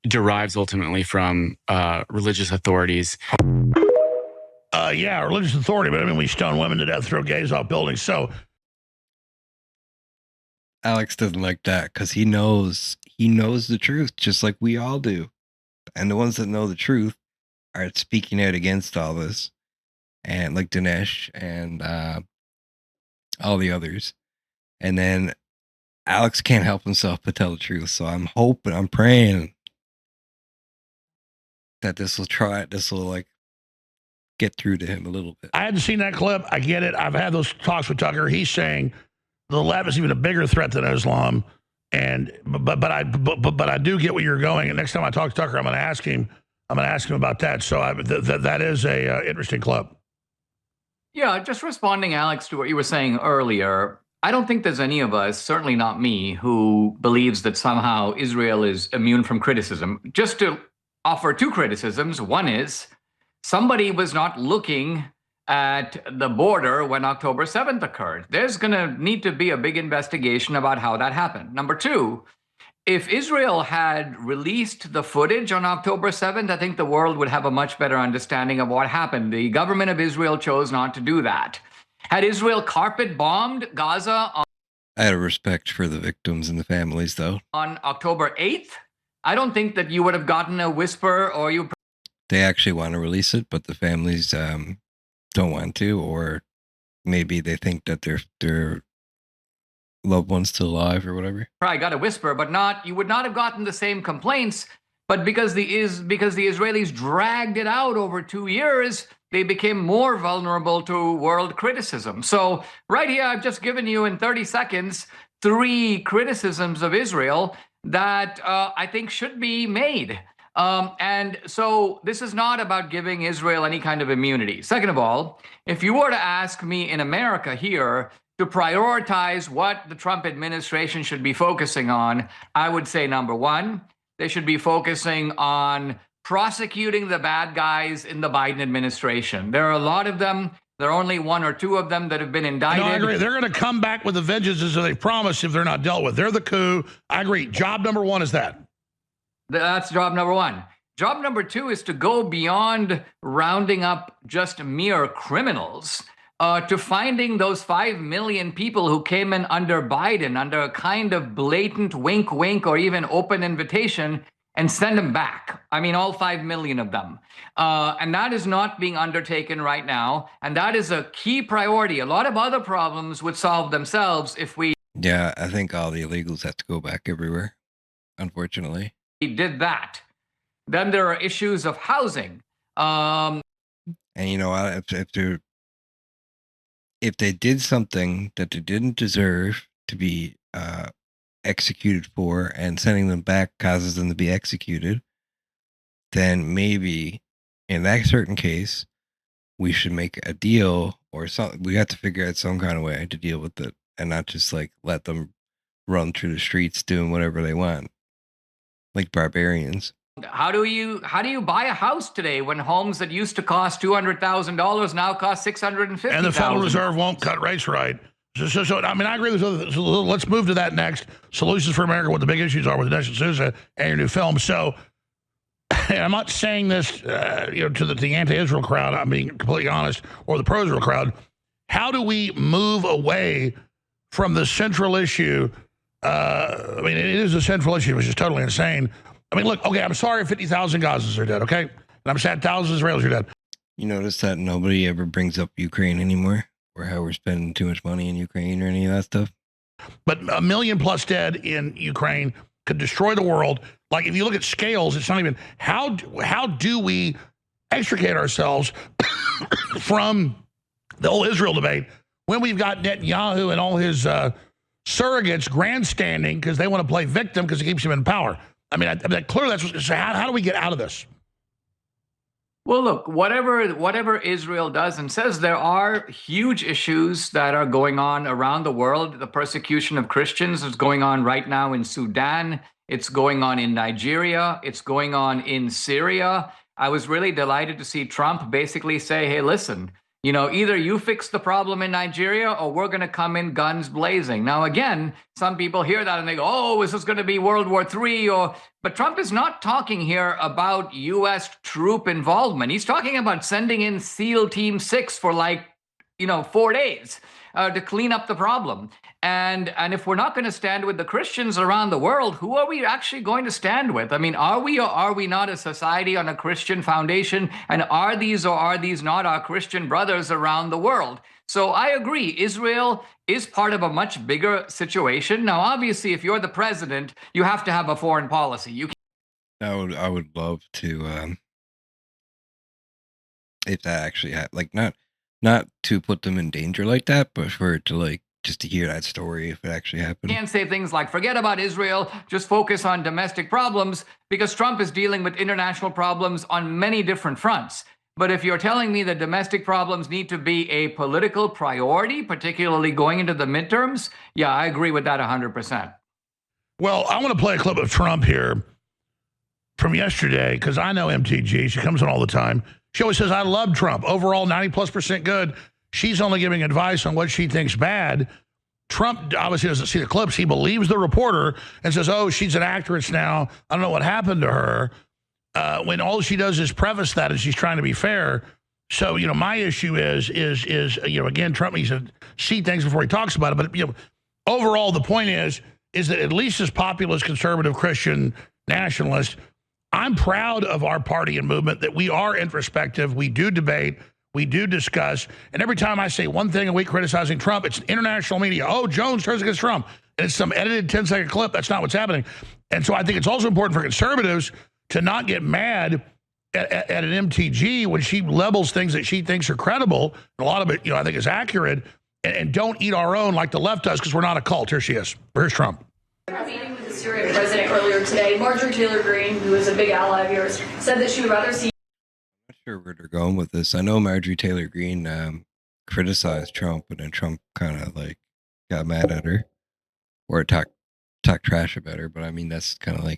derives ultimately from religious authorities. Yeah, religious authority, but I mean, we stone women to death, throw gays off buildings. So Alex doesn't like that because he knows the truth, just like we all do. And the ones that know the truth are speaking out against all this, and like Dinesh and all the others. And then Alex can't help himself but tell the truth. So I'm hoping, I'm praying that this will like get through to him a little bit. I hadn't seen that clip. I get it. I've had those talks with Tucker. He's saying the left is even a bigger threat than Islam. And but I do get where you're going. And next time I talk to Tucker, I'm going to ask him about that. So that is a interesting clip. Yeah, just responding, Alex, to what you were saying earlier. I don't think there's any of us, certainly not me, who believes that somehow Israel is immune from criticism. Just to offer 2 criticisms. One is somebody was not looking at the border when October 7th occurred. There's going to need to be a big investigation about how that happened. Number 2, if Israel had released the footage on October 7th, I think the world would have a much better understanding of what happened. The government of Israel chose not to do that. Had Israel carpet bombed Gaza I had a respect for the victims and the families, though. on October 8th, I don't think that you would have gotten a whisper, or you. They actually want to release it, but the families don't want to, or maybe they think that their loved one's still alive or whatever. Probably got a whisper, but not. You would not have gotten the same complaints. But because the Israelis dragged it out over 2 years, they became more vulnerable to world criticism. So right here, I've just given you in 30 seconds 3 criticisms of Israel that I think should be made. And so this is not about giving Israel any kind of immunity. Second of all, if you were to ask me in America here to prioritize what the Trump administration should be focusing on, I would say, number 1, they should be focusing on prosecuting the bad guys in the Biden administration. There are a lot of them. There are only 1 or 2 of them that have been indicted. No, I agree. They're going to come back with the vengeances that they promised if they're not dealt with. They're the coup. I agree. Job number 1 is that. That's job number 1. Job number 2 is to go beyond rounding up just mere criminals to finding those 5 million people who came in under Biden under a kind of blatant wink, wink, or even open invitation, and send them back. I mean, all 5 million of them. And that is not being undertaken right now. And that is a key priority. A lot of other problems would solve themselves if we Yeah, I think all the illegals have to go back everywhere, unfortunately. did that. Then there are issues of housing. And you know, if they did something that they didn't deserve to be executed for, and sending them back causes them to be executed, then maybe in that certain case, we should make a deal or something. We have to figure out some kind of way to deal with it, and not just like let them run through the streets doing whatever they want, like barbarians. How do you buy a house today when homes that used to cost $200,000 now cost $650,000? And the Federal Reserve won't cut rates right. So I mean, I agree with those. So let's move to that next. Solutions for America, what the big issues are with Dinesh D'Souza and your new film. So I'm not saying this to the anti-Israel crowd, I'm being completely honest, or the pro-Israel crowd. How do we move away from the central issue? I mean, it is a central issue, which is totally insane. I mean, look, okay, I'm sorry 50,000 Gazans are dead, okay? And I'm sad thousands of Israelis are dead. You notice that nobody ever brings up Ukraine anymore, or how we're spending too much money in Ukraine or any of that stuff? But 1 million plus dead in Ukraine could destroy the world. Like, if you look at scales, it's not even, how do we extricate ourselves from the whole Israel debate when we've got Netanyahu and all his surrogates grandstanding because they want to play victim because it keeps him in power? I mean, clearly that's what, so how do we get out of this? Well, look, whatever Israel does and says, there are huge issues that are going on around the world. The persecution of Christians is going on right now in Sudan. It's going on in Nigeria. It's going on in Syria. I was really delighted to see Trump basically say, hey, listen, either you fix the problem in Nigeria or we're going to come in guns blazing. Now, again, some people hear that and they go, oh, is this going to be World War III? But Trump is not talking here about U.S. troop involvement. He's talking about sending in SEAL Team 6 for 4 days to clean up the problem. And if we're not going to stand with the Christians around the world, who are we actually going to stand with? I mean, are we or are we not a society on a Christian foundation? And are these or are these not our Christian brothers around the world? So I agree, Israel is part of a much bigger situation. Now, obviously, if you're the president, you have to have a foreign policy. I would love to, if that actually happened, not to put them in danger like that, but for it to just to hear that story if it actually happened. You can't say things like, forget about Israel, just focus on domestic problems, because Trump is dealing with international problems on many different fronts. But if you're telling me that domestic problems need to be a political priority, particularly going into the midterms, yeah, I agree with that 100%. Well, I want to play a clip of Trump here from yesterday, because I know MTG. She comes on all the time. She always says, I love Trump. Overall, 90+% good. She's only giving advice on what she thinks bad. Trump obviously doesn't see the clips. He believes the reporter and says, oh, she's an actress now. I don't know what happened to her. When all she does is preface that and she's trying to be fair. So, my issue is again, Trump needs to see things before he talks about it. But, overall, the point is that at least as populist, conservative, Christian, nationalist, I'm proud of our party and movement that we are introspective. We do debate. We do discuss. And every time I say one thing a week criticizing Trump, it's international media. Oh, Jones turns against Trump. And it's some edited 10-second clip. That's not what's happening. And so I think it's also important for conservatives to not get mad at an MTG when she levels things that she thinks are credible. A lot of it, I think is accurate. And don't eat our own like the left does, because we're not a cult. Here she is. Here's Trump. Meeting with the Syrian president earlier today, Marjorie Taylor Greene, who is a big ally of yours, said that she would rather see. I'm not sure where they're going with this. I know Marjorie Taylor Greene criticized Trump, and then Trump kind of got mad at her or talked trash about her. But I mean, that's kind of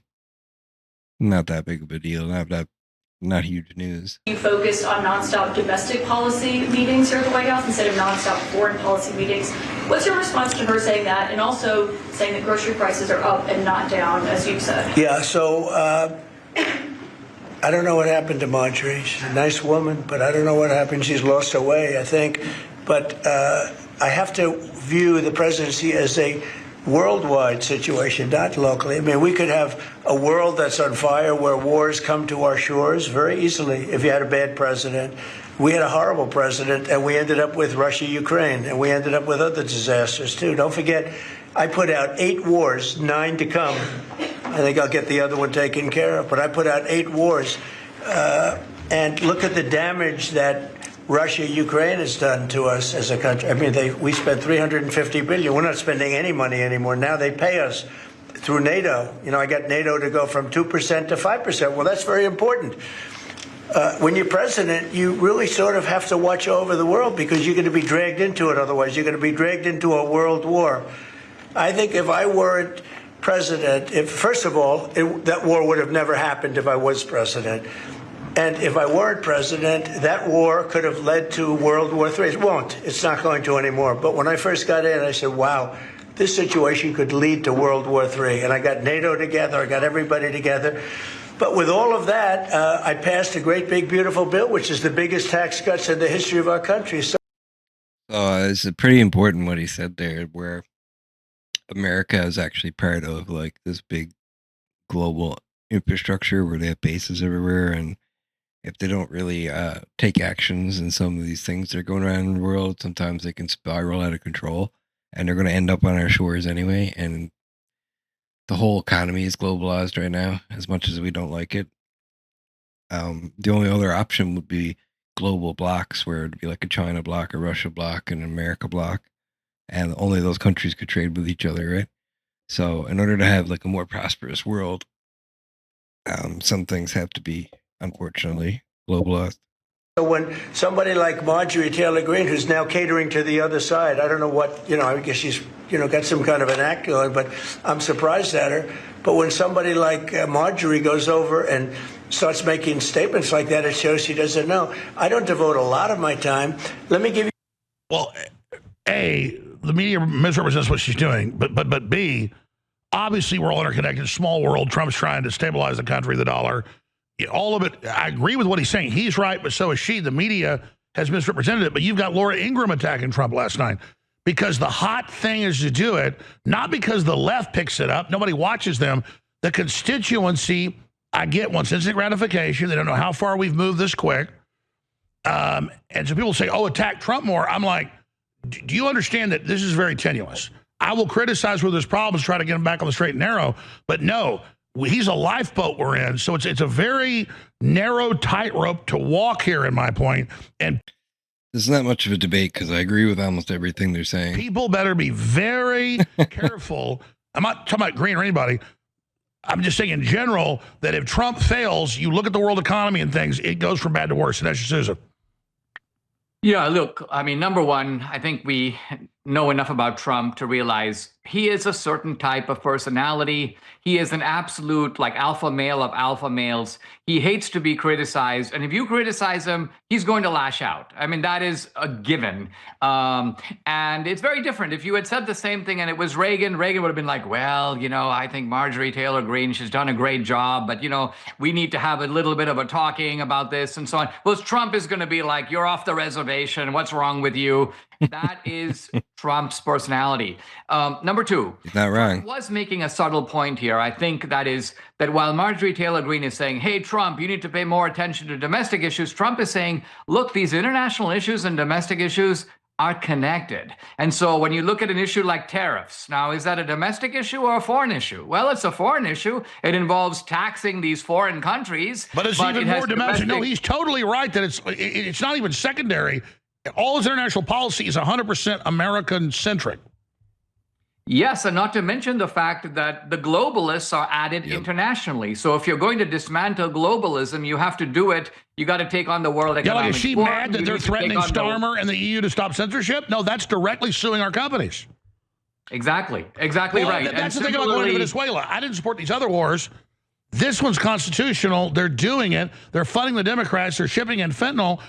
not that big of a deal. Not huge news. You focused on nonstop domestic policy meetings here at the White House instead of nonstop foreign policy meetings. What's your response to her saying that, and also saying that grocery prices are up and not down, as you've said? Yeah, so I don't know what happened to Marjorie. She's a nice woman, but I don't know what happened. She's lost her way, I think. But I have to view the presidency as a worldwide situation, not locally. I mean, we could have a world that's on fire where wars come to our shores very easily if you had a bad president. We had a horrible president, and we ended up with Russia, Ukraine, and we ended up with other disasters, too. Don't forget, I put out 8 wars, 9 to come. I think I'll get the other one taken care of, but I put out 8 wars. And look at the damage that Russia, Ukraine has done to us as a country. I mean, we spent $350 billion. We're not spending any money anymore. Now they pay us through NATO. I got NATO to go from 2% to 5%. Well, that's very important. When you're president, you really sort of have to watch over the world because you're going to be dragged into it. Otherwise, you're going to be dragged into a world war. I think if I weren't president, first of all, that war would have never happened if I was president. And if I weren't president, that war could have led to World War III. It won't. It's not going to anymore. But when I first got in, I said, wow, this situation could lead to World War III. And I got NATO together. I got everybody together. But with all of that, I passed a great, big, beautiful bill, which is the biggest tax cuts in the history of our country. So it's pretty important what he said there, where America is actually part of like this big global infrastructure where they have bases everywhere, and if they don't really take actions in some of these things that are going around in the world, sometimes they can spiral out of control, and they're going to end up on our shores anyway. And the whole economy is globalized right now, as much as we don't like it. The only other option would be global blocks, where it'd be like a China block, a Russia block, and an America block, and only those countries could trade with each other, right? So in order to have like a more prosperous world, some things have to be, unfortunately, globalized. So when somebody like Marjorie Taylor Greene, who's now catering to the other side, I don't know what, I guess she's, got some kind of an act going, but I'm surprised at her. But when somebody like Marjorie goes over and starts making statements like that, it shows she doesn't know. I don't devote a lot of my time. Let me give you. Well, A, the media misrepresents what she's doing, but B, obviously we're all interconnected, small world. Trump's trying to stabilize the country, the dollar. All of it, I agree with what he's saying. He's right, but so is she. The media has misrepresented it. But you've got Laura Ingraham attacking Trump last night because the hot thing is to do it, not because the left picks it up. Nobody watches them. The constituency, I get, wants instant gratification. They don't know how far we've moved this quick. And so people say, oh, attack Trump more. I'm like, do you understand that this is very tenuous? I will criticize where there's problems, try to get him back on the straight and narrow. But no, he's a lifeboat we're in. So it's a very narrow tightrope to walk here, in my point. And this is not much of a debate because I agree with almost everything they're saying. People better be very careful. I'm not talking about Green or anybody. I'm just saying in general that if Trump fails, you look at the world economy and things, it goes from bad to worse. Dinesh D'Souza. Yeah, look, I mean, number one, I think we know enough about Trump to realize he is a certain type of personality. He is an absolute like alpha male of alpha males. He hates to be criticized. And if you criticize him, he's going to lash out. I mean, that is a given. And it's very different. If you had said the same thing and it was Reagan, Reagan would have been like, well, I think Marjorie Taylor Greene, she's done a great job, but, we need to have a little bit of a talking about this and so on. Well, Trump is going to be like, you're off the reservation. What's wrong with you? That is Trump's personality. Number two, he's not wrong. Trump was making a subtle point here. I think that while Marjorie Taylor Greene is saying, hey, Trump, you need to pay more attention to domestic issues, Trump is saying, look, these international issues and domestic issues are connected. And so when you look at an issue like tariffs, now, is that a domestic issue or a foreign issue? Well, it's a foreign issue. It involves taxing these foreign countries. But it's even more domestic. No, he's totally right that it's not even secondary. All his international policy is 100% American-centric. Yes, and not to mention the fact that the globalists are added internationally. So if you're going to dismantle globalism, you have to do it. You got to take on the World Economic Forum. Is she mad that they're threatening Starmer and the EU to stop censorship? No, that's directly suing our companies. Exactly right. That's the thing about going to Venezuela. I didn't support these other wars. This one's constitutional. They're doing it. They're funding the Democrats. They're shipping in fentanyl.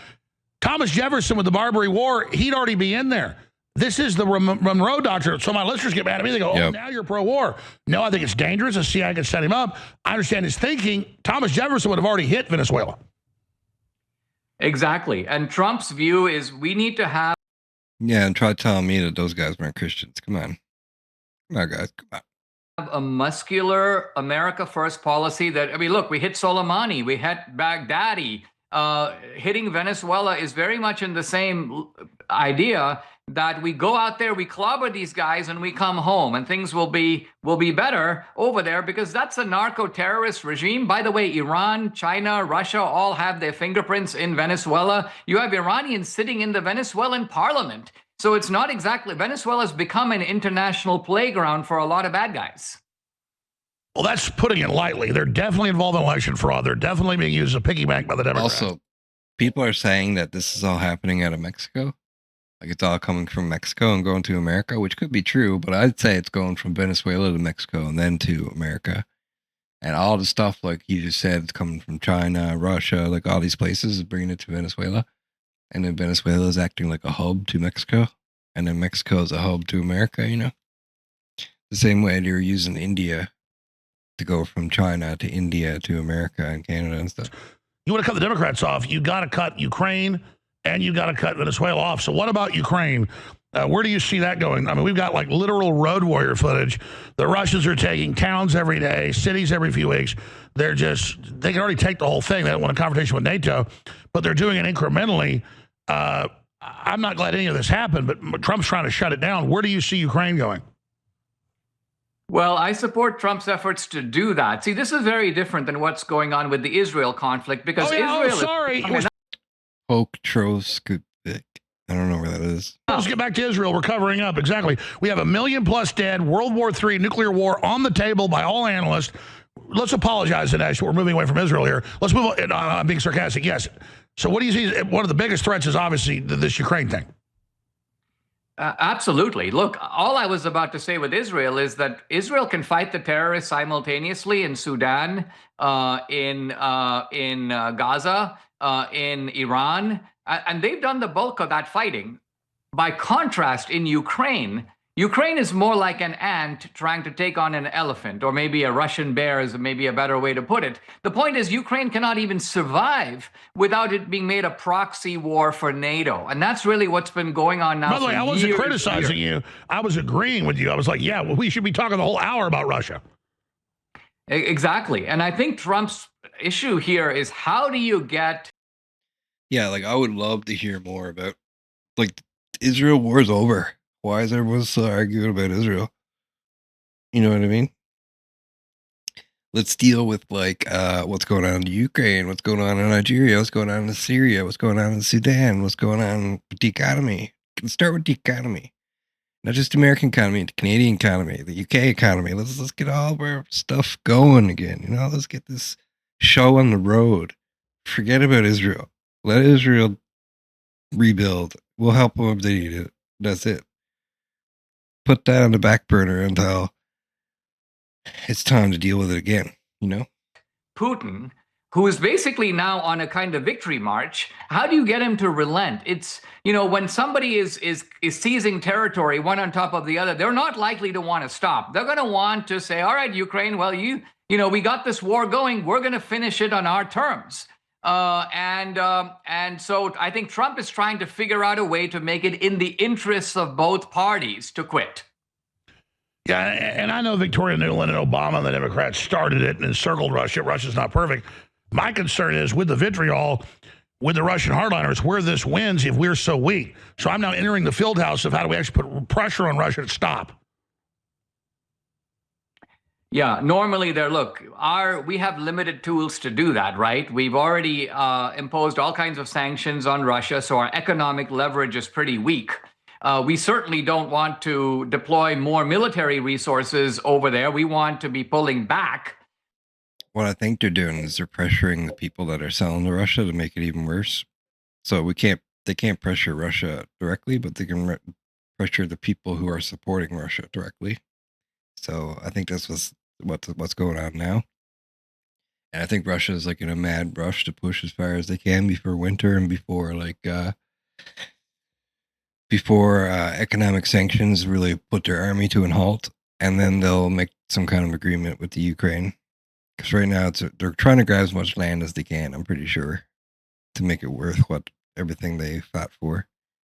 Thomas Jefferson with the Barbary War, he'd already be in there. This is the Monroe Doctrine. So my listeners get mad at me. They go, oh, now you're pro-war. No, I think it's dangerous. The CIA can set him up. I understand his thinking. Thomas Jefferson would have already hit Venezuela. Exactly. And Trump's view is we need to have... Yeah, and try telling me that those guys weren't Christians. Come on. Come on, guys. Come on. A muscular America First policy that, look, we hit Soleimani. We hit Baghdadi. Hitting Venezuela is very much in the same idea that we go out there, we clobber these guys, and we come home, and things will be better over there because that's a narco-terrorist regime. By the way, Iran, China, Russia all have their fingerprints in Venezuela. You have Iranians sitting in the Venezuelan parliament. So it's not exactly, Venezuela's become an international playground for a lot of bad guys. Well, that's putting it lightly. They're definitely involved in election fraud. They're definitely being used as a piggy bank by the Democrats. Also, people are saying that this is all happening out of Mexico. Like it's all coming from Mexico and going to America, which could be true, but I'd say it's going from Venezuela to Mexico and then to America. And all the stuff, like you just said, it's coming from China, Russia, like all these places is bringing it to Venezuela. And then Venezuela is acting like a hub to Mexico. And then Mexico is a hub to America, you know? The same way they were using India to go from China to India to America and Canada and stuff. You want to cut the Democrats off, you got to cut Ukraine and you got to cut Venezuela off. So what about Ukraine? Where do you see that going? I mean, we've got like literal road warrior footage. The Russians are taking towns every day, cities every few weeks. They can already take the whole thing. They don't want a confrontation with NATO, but they're doing it incrementally. I'm not glad any of this happened, but Trump's trying to shut it down. Where do you see Ukraine going? Well, I support Trump's efforts to do that. See, this is very different than what's going on with the Israel conflict because I don't know where that is. Let's get back to Israel. We're covering up. Exactly. We have 1 million plus dead, World War III, nuclear war on the table by all analysts. Let's apologize, Dinesh. We're moving away from Israel here. Let's move on. I'm being sarcastic. Yes. So what do you see? One of the biggest threats is obviously this Ukraine thing. Absolutely. Look, all I was about to say with Israel is that Israel can fight the terrorists simultaneously in Sudan, in Gaza, in Iran, and they've done the bulk of that fighting. By contrast, in Ukraine is more like an ant trying to take on an elephant, or maybe a Russian bear is maybe a better way to put it. The point is Ukraine cannot even survive without it being made a proxy war for NATO. And that's really what's been going on now. By the way, I wasn't criticizing you. I was agreeing with you. I was like, yeah, well, we should be talking the whole hour about Russia. Exactly. And I think Trump's issue here is how do you get... Yeah, like I would love to hear more about, like, Israel war's over. Why is everyone still arguing about Israel? You know what I mean? Let's deal with like what's going on in Ukraine, what's going on in Nigeria, what's going on in Syria, what's going on in Sudan, what's going on with the economy. Let's start with the economy. Not just the American economy, the Canadian economy, the UK economy. Let's get all of our stuff going again. You know, let's get this show on the road. Forget about Israel. Let Israel rebuild. We'll help them if they need it. That's it. Put that on the back burner until it's time to deal with it again, you know? Putin, who is basically now on a kind of victory march, how do you get him to relent? It's, you know, when somebody is seizing territory one on top of the other, they're not likely to want to stop. They're going to want to say, all right, Ukraine, well, you know, we got this war going. We're going to finish it on our terms. And so I think Trump is trying to figure out a way to make it in the interests of both parties to quit. Yeah, and I know Victoria Nuland and Obama and the Democrats started it and encircled Russia. Russia's not perfect. My concern is with the vitriol, with the Russian hardliners, where this wins if we're so weak. So I'm now entering the field house of how do we actually put pressure on Russia to stop. Yeah, normally we have limited tools to do that, right? We've already imposed all kinds of sanctions on Russia, so our economic leverage is pretty weak. We certainly don't want to deploy more military resources over there. We want to be pulling back. What I think they're doing is they're pressuring the people that are selling to Russia to make it even worse. So they can't pressure Russia directly, but they can pressure the people who are supporting Russia directly. So I think that's what's going on now. And I think Russia is like in a mad rush to push as far as they can before winter and before economic sanctions really put their army to an halt. And then they'll make some kind of agreement with the Ukraine. Because right now they're trying to grab as much land as they can, I'm pretty sure, to make it worth everything they fought for.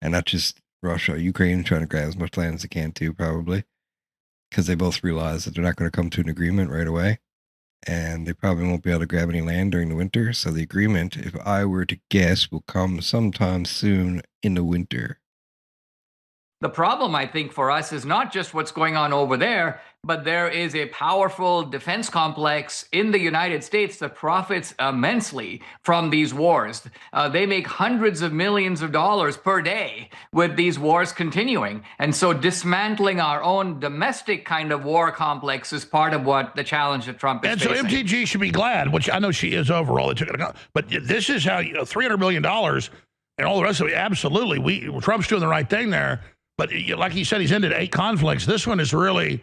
And not just Russia, Ukraine trying to grab as much land as they can too, probably. Because they both realize that they're not going to come to an agreement right away. And they probably won't be able to grab any land during the winter. So the agreement, if I were to guess, will come sometime soon in the winter. The problem, I think, for us is not just what's going on over there, but there is a powerful defense complex in the United States that profits immensely from these wars. They make hundreds of millions of dollars per day with these wars continuing. And so dismantling our own domestic kind of war complex is part of what the challenge that Trump is facing. And so MTG should be glad, which I know she is overall. But this is how, $300 million and all the rest of it. Absolutely, Trump's doing the right thing there. But like he said, he's ended 8 conflicts. This one is really,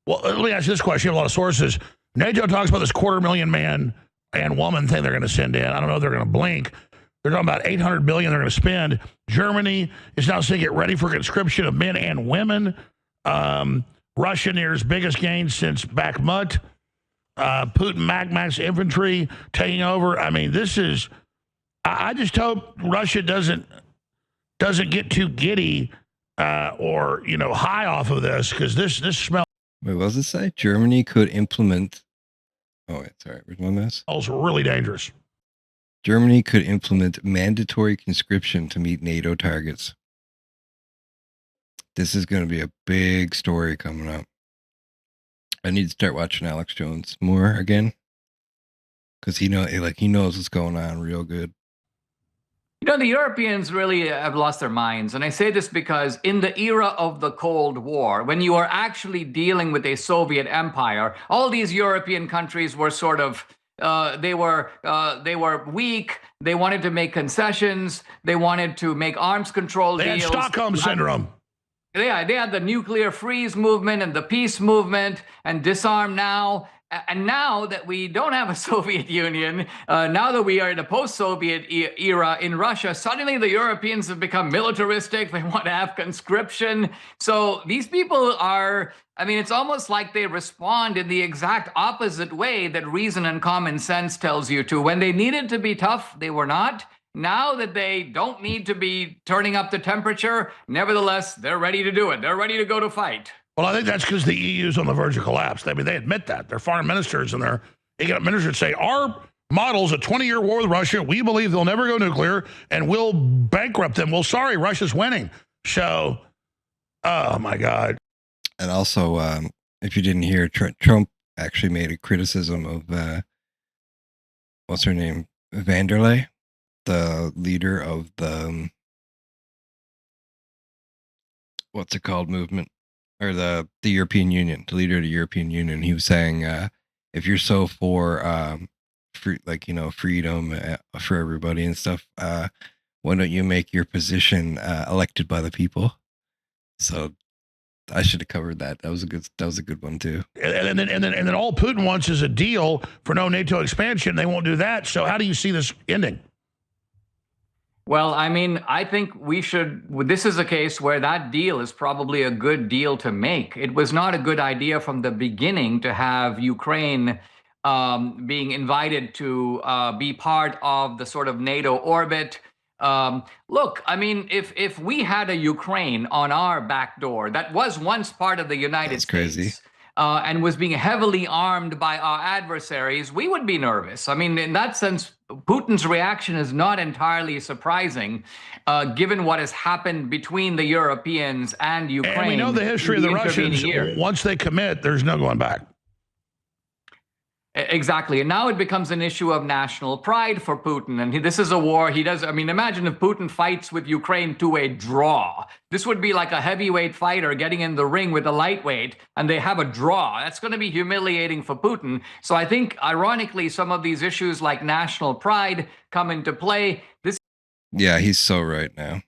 well, let me ask you this question. You have a lot of sources. NATO talks about this 250,000 man and woman thing they're going to send in. I don't know if they're going to blink. They're talking about $800 billion they're going to spend. Germany is now saying get ready for conscription of men and women. Russia nears biggest gains since Bakhmut. Putin max infantry taking over. I mean, this is. I just hope Russia doesn't get too giddy or high off of this, because this smells. Wait, what does it say? Germany could implement. Oh, wait, sorry. Where's my mess? Smells really dangerous. Germany could implement mandatory conscription to meet NATO targets. This is going to be a big story coming up. I need to start watching Alex Jones more again, because he knows what's going on real good. The Europeans really have lost their minds. And I say this because in the era of the Cold War, when you are actually dealing with a Soviet empire, all these European countries were sort of, they were weak. They wanted to make concessions. They wanted to make arms control deals. They had Stockholm Syndrome. Yeah, they had the nuclear freeze movement and the peace movement and disarm now. And now that we don't have a Soviet Union, now that we are in a post-Soviet era in Russia, suddenly the Europeans have become militaristic. They want to have conscription. So these people are, it's almost like they respond in the exact opposite way that reason and common sense tells you to. When they needed to be tough, they were not. Now that they don't need to be turning up the temperature, nevertheless, they're ready to do it. They're ready to go to fight. Well, I think that's because the EU's on the verge of collapse. They admit that. Their foreign ministers and their economic ministers say, our model's a 20-year war with Russia. We believe they'll never go nuclear, and we'll bankrupt them. Well, sorry, Russia's winning. So, oh, my God. And also, if you didn't hear, Trump actually made a criticism of, what's her name? Vanderlei, the leader of the, what's it called, movement? Or the European Union, the leader of the European Union. He was saying, if you're so for freedom for everybody and stuff, why don't you make your position elected by the people? So I should have covered that. That was a good one too. And then all Putin wants is a deal for no NATO expansion. They won't do that. So how do you see this ending? Well, I think this is a case where that deal is probably a good deal to make. It was not a good idea from the beginning to have Ukraine being invited to be part of the sort of NATO orbit. Look, if we had a Ukraine on our back door that was once part of the United States. Crazy. And was being heavily armed by our adversaries, we would be nervous. In that sense, Putin's reaction is not entirely surprising, given what has happened between the Europeans and Ukraine. And we know the history of the Russians. Once they commit, there's no going back. Exactly. And now it becomes an issue of national pride for Putin. And this is a war he does. Imagine if Putin fights with Ukraine to a draw. This would be like a heavyweight fighter getting in the ring with a lightweight and they have a draw. That's going to be humiliating for Putin. So I think, ironically, some of these issues like national pride come into play. Yeah, he's so right now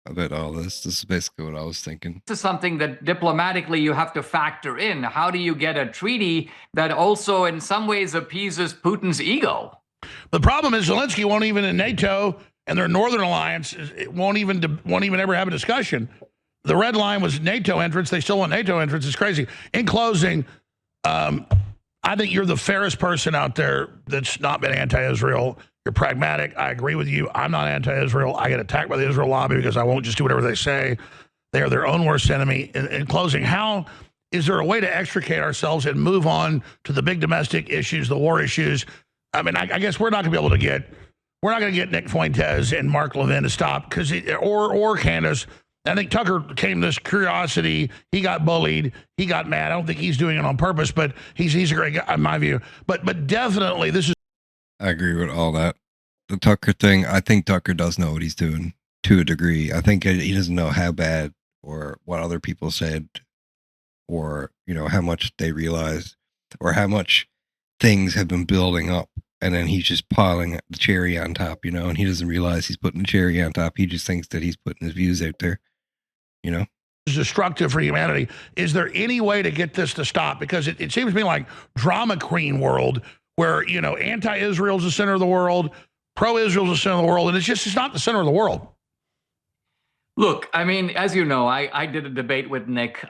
about all this. This is basically what I was thinking. This is something that diplomatically you have to factor in. How do you get a treaty that also in some ways appeases Putin's ego? The problem is Zelensky won't even in NATO and their Northern Alliance won't even ever have a discussion. The red line was NATO entrance. They still want NATO entrance. It's crazy. In closing, I think you're the fairest person out there that's not been anti-Israel. You're pragmatic. I agree with you. I'm not anti-Israel. I get attacked by the Israel lobby because I won't just do whatever they say. They are their own worst enemy. In closing, how is there a way to extricate ourselves and move on to the big domestic issues, the war issues? I guess we're not going to be able to get, Nick Fuentes and Mark Levin to stop or Candace. I think Tucker came this curiosity. He got bullied. He got mad. I don't think he's doing it on purpose, but he's a great guy in my view. But definitely this is. I agree with all that. The Tucker thing, I think Tucker does know what he's doing to a degree. I think he doesn't know how bad or what other people said or, how much they realized or how much things have been building up and then he's just piling the cherry on top, you know, and he doesn't realize he's putting the cherry on top. He just thinks that he's putting his views out there, you know. It's destructive for humanity. Is there any way to get this to stop? Because it seems to me like drama queen world where, you know, anti-Israel is the center of the world, pro-Israel is the center of the world, and it's not the center of the world. Look, I mean, as you know, I did a debate with Nick.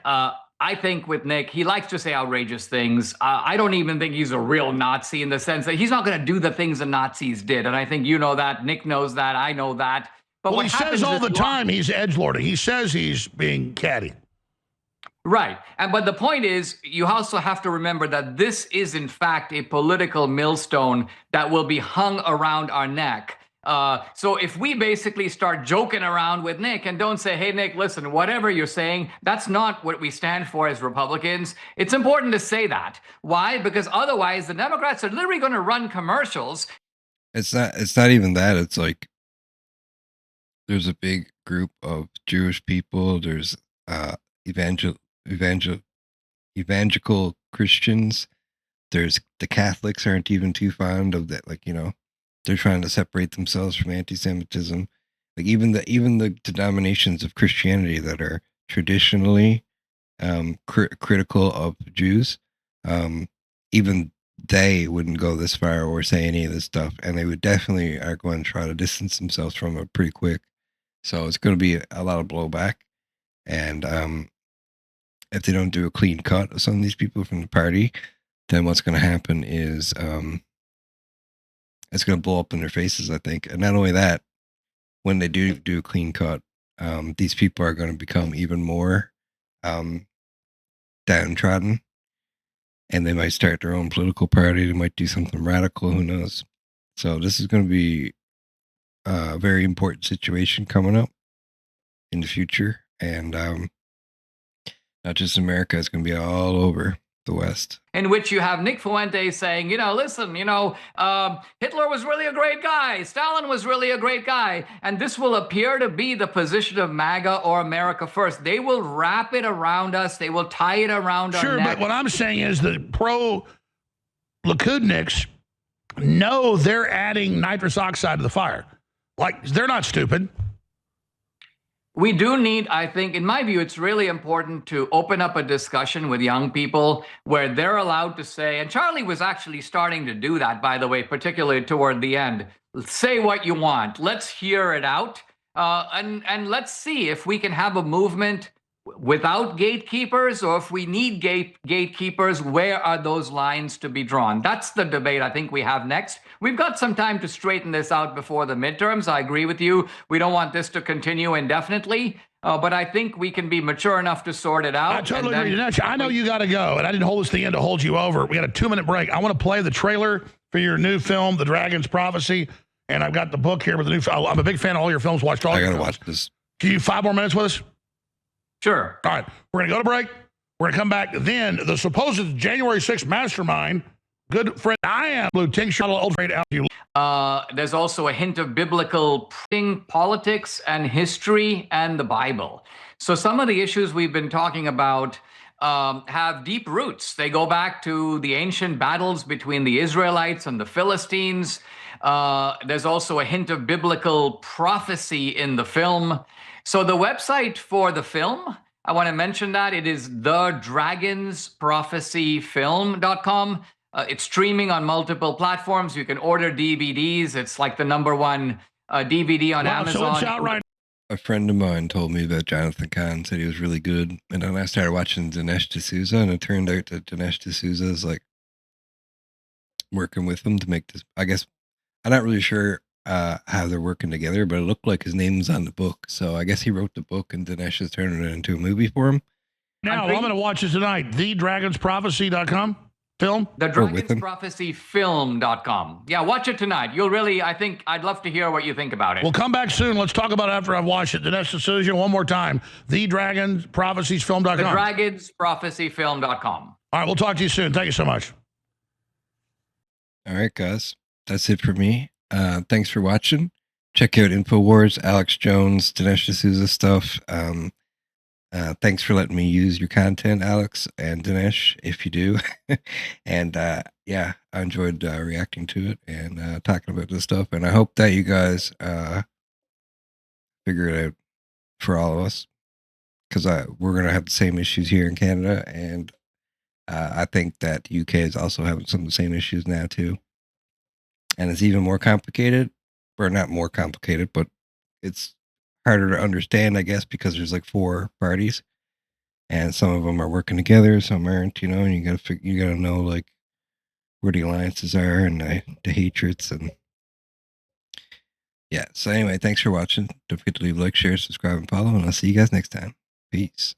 I think with Nick, he likes to say outrageous things. I don't even think he's a real Nazi in the sense that he's not going to do the things the Nazis did. And I think you know that. Nick knows that. I know that. But well, he says all the time he's edgelording. He says he's being catty. Right. But the point is, you also have to remember that this is, in fact, a political millstone that will be hung around our neck. So if we basically start joking around with Nick and don't say, hey, Nick, listen, whatever you're saying, that's not what we stand for as Republicans. It's important to say that. Why? Because otherwise the Democrats are literally going to run commercials. It's not even that. It's like there's a big group of Jewish people. There's evangelical Christians. There's the Catholics aren't even too fond of that. Like, you know, they're trying to separate themselves from anti-Semitism. Like even the denominations of Christianity that are traditionally critical of Jews, even they wouldn't go this far or say any of this stuff, and they would definitely are going to try to distance themselves from it pretty quick. So it's going to be a lot of blowback, and if they don't do a clean cut of some of these people from the party, then what's going to happen is it's going to blow up in their faces, I think. And not only that, when they do a clean cut, these people are going to become even more downtrodden, and they might start their own political party. They might do something radical. Who knows? So this is going to be a very important situation coming up in the future. And not just America, it's going to be all over the West. In which you have Nick Fuentes saying, you know, listen, you know, Hitler was really a great guy. Stalin was really a great guy. And this will appear to be the position of MAGA or America First. They will wrap it around us. They will tie it around our neck. Sure, but what I'm saying is the pro-Likudniks know they're adding nitrous oxide to the fire. Like, they're not stupid. We do need, I think, in my view, it's really important to open up a discussion with young people where they're allowed to say, and Charlie was actually starting to do that, by the way, particularly toward the end. Say what you want. Let's hear it out. And let's see if we can have a movement without gatekeepers, or if we need gatekeepers, where are those lines to be drawn? That's the debate I think we have next. We've got some time to straighten this out before the midterms. I agree with you. We don't want this to continue indefinitely, but I think we can be mature enough to sort it out. I totally agree. Dinesh, I know you got to go, and I didn't hold this thing in to hold you over. We got a 2-minute break. I want to play the trailer for your new film, The Dragon's Prophecy, and I've got the book here with the new film. I'm a big fan of all your films. Watched all your films. I got to watch this. Can you 5 more minutes with us? Sure. All right. We're going to go to break. We're going to come back. Then the supposed January 6th mastermind, good friend I am, Blue Tincture, there's also a hint of biblical politics and history and the Bible. So some of the issues we've been talking about have deep roots. They go back to the ancient battles between the Israelites and the Philistines. There's also a hint of biblical prophecy in the film. So the website for the film, I want to mention that it is thedragonsprophecyfilm.com. It's streaming on multiple platforms. You can order DVDs. It's like the #1 DVD on Amazon. So it's out right. A friend of mine told me that Jonathan Kahn said he was really good. And then I started watching Dinesh D'Souza, and it turned out that Dinesh D'Souza is like working with him to make this. I guess I'm not really sure how they're working together, but it looked like his name was on the book. So I guess he wrote the book and Dinesh is turning it into a movie for him. Now, I'm going to watch it tonight. TheDragonsProphecy.com film? TheDragonsProphecyFilm.com. Yeah, watch it tonight. You'll really, I think, I'd love to hear what you think about it. We'll come back soon. Let's talk about it after I've watched it. Dinesh D'Souza, one more time. TheDragonsProphecyFilm.com. TheDragonsProphecyFilm.com. All right, we'll talk to you soon. Thank you so much. All right, guys. That's it for me. Thanks for watching. Check out Infowars, Alex Jones, Dinesh D'Souza stuff. Thanks for letting me use your content, Alex and Dinesh, if you do. And yeah, I enjoyed reacting to it and talking about this stuff. And I hope that you guys figure it out for all of us, because we're going to have the same issues here in Canada. And I think that UK is also having some of the same issues now, too. And it's even more complicated, or not more complicated, but it's harder to understand, I guess, because there's like 4 parties. And some of them are working together, some aren't, and you gotta know like where the alliances are and the hatreds. And yeah, so anyway, thanks for watching. Don't forget to leave a like, share, subscribe, and follow, and I'll see you guys next time. Peace.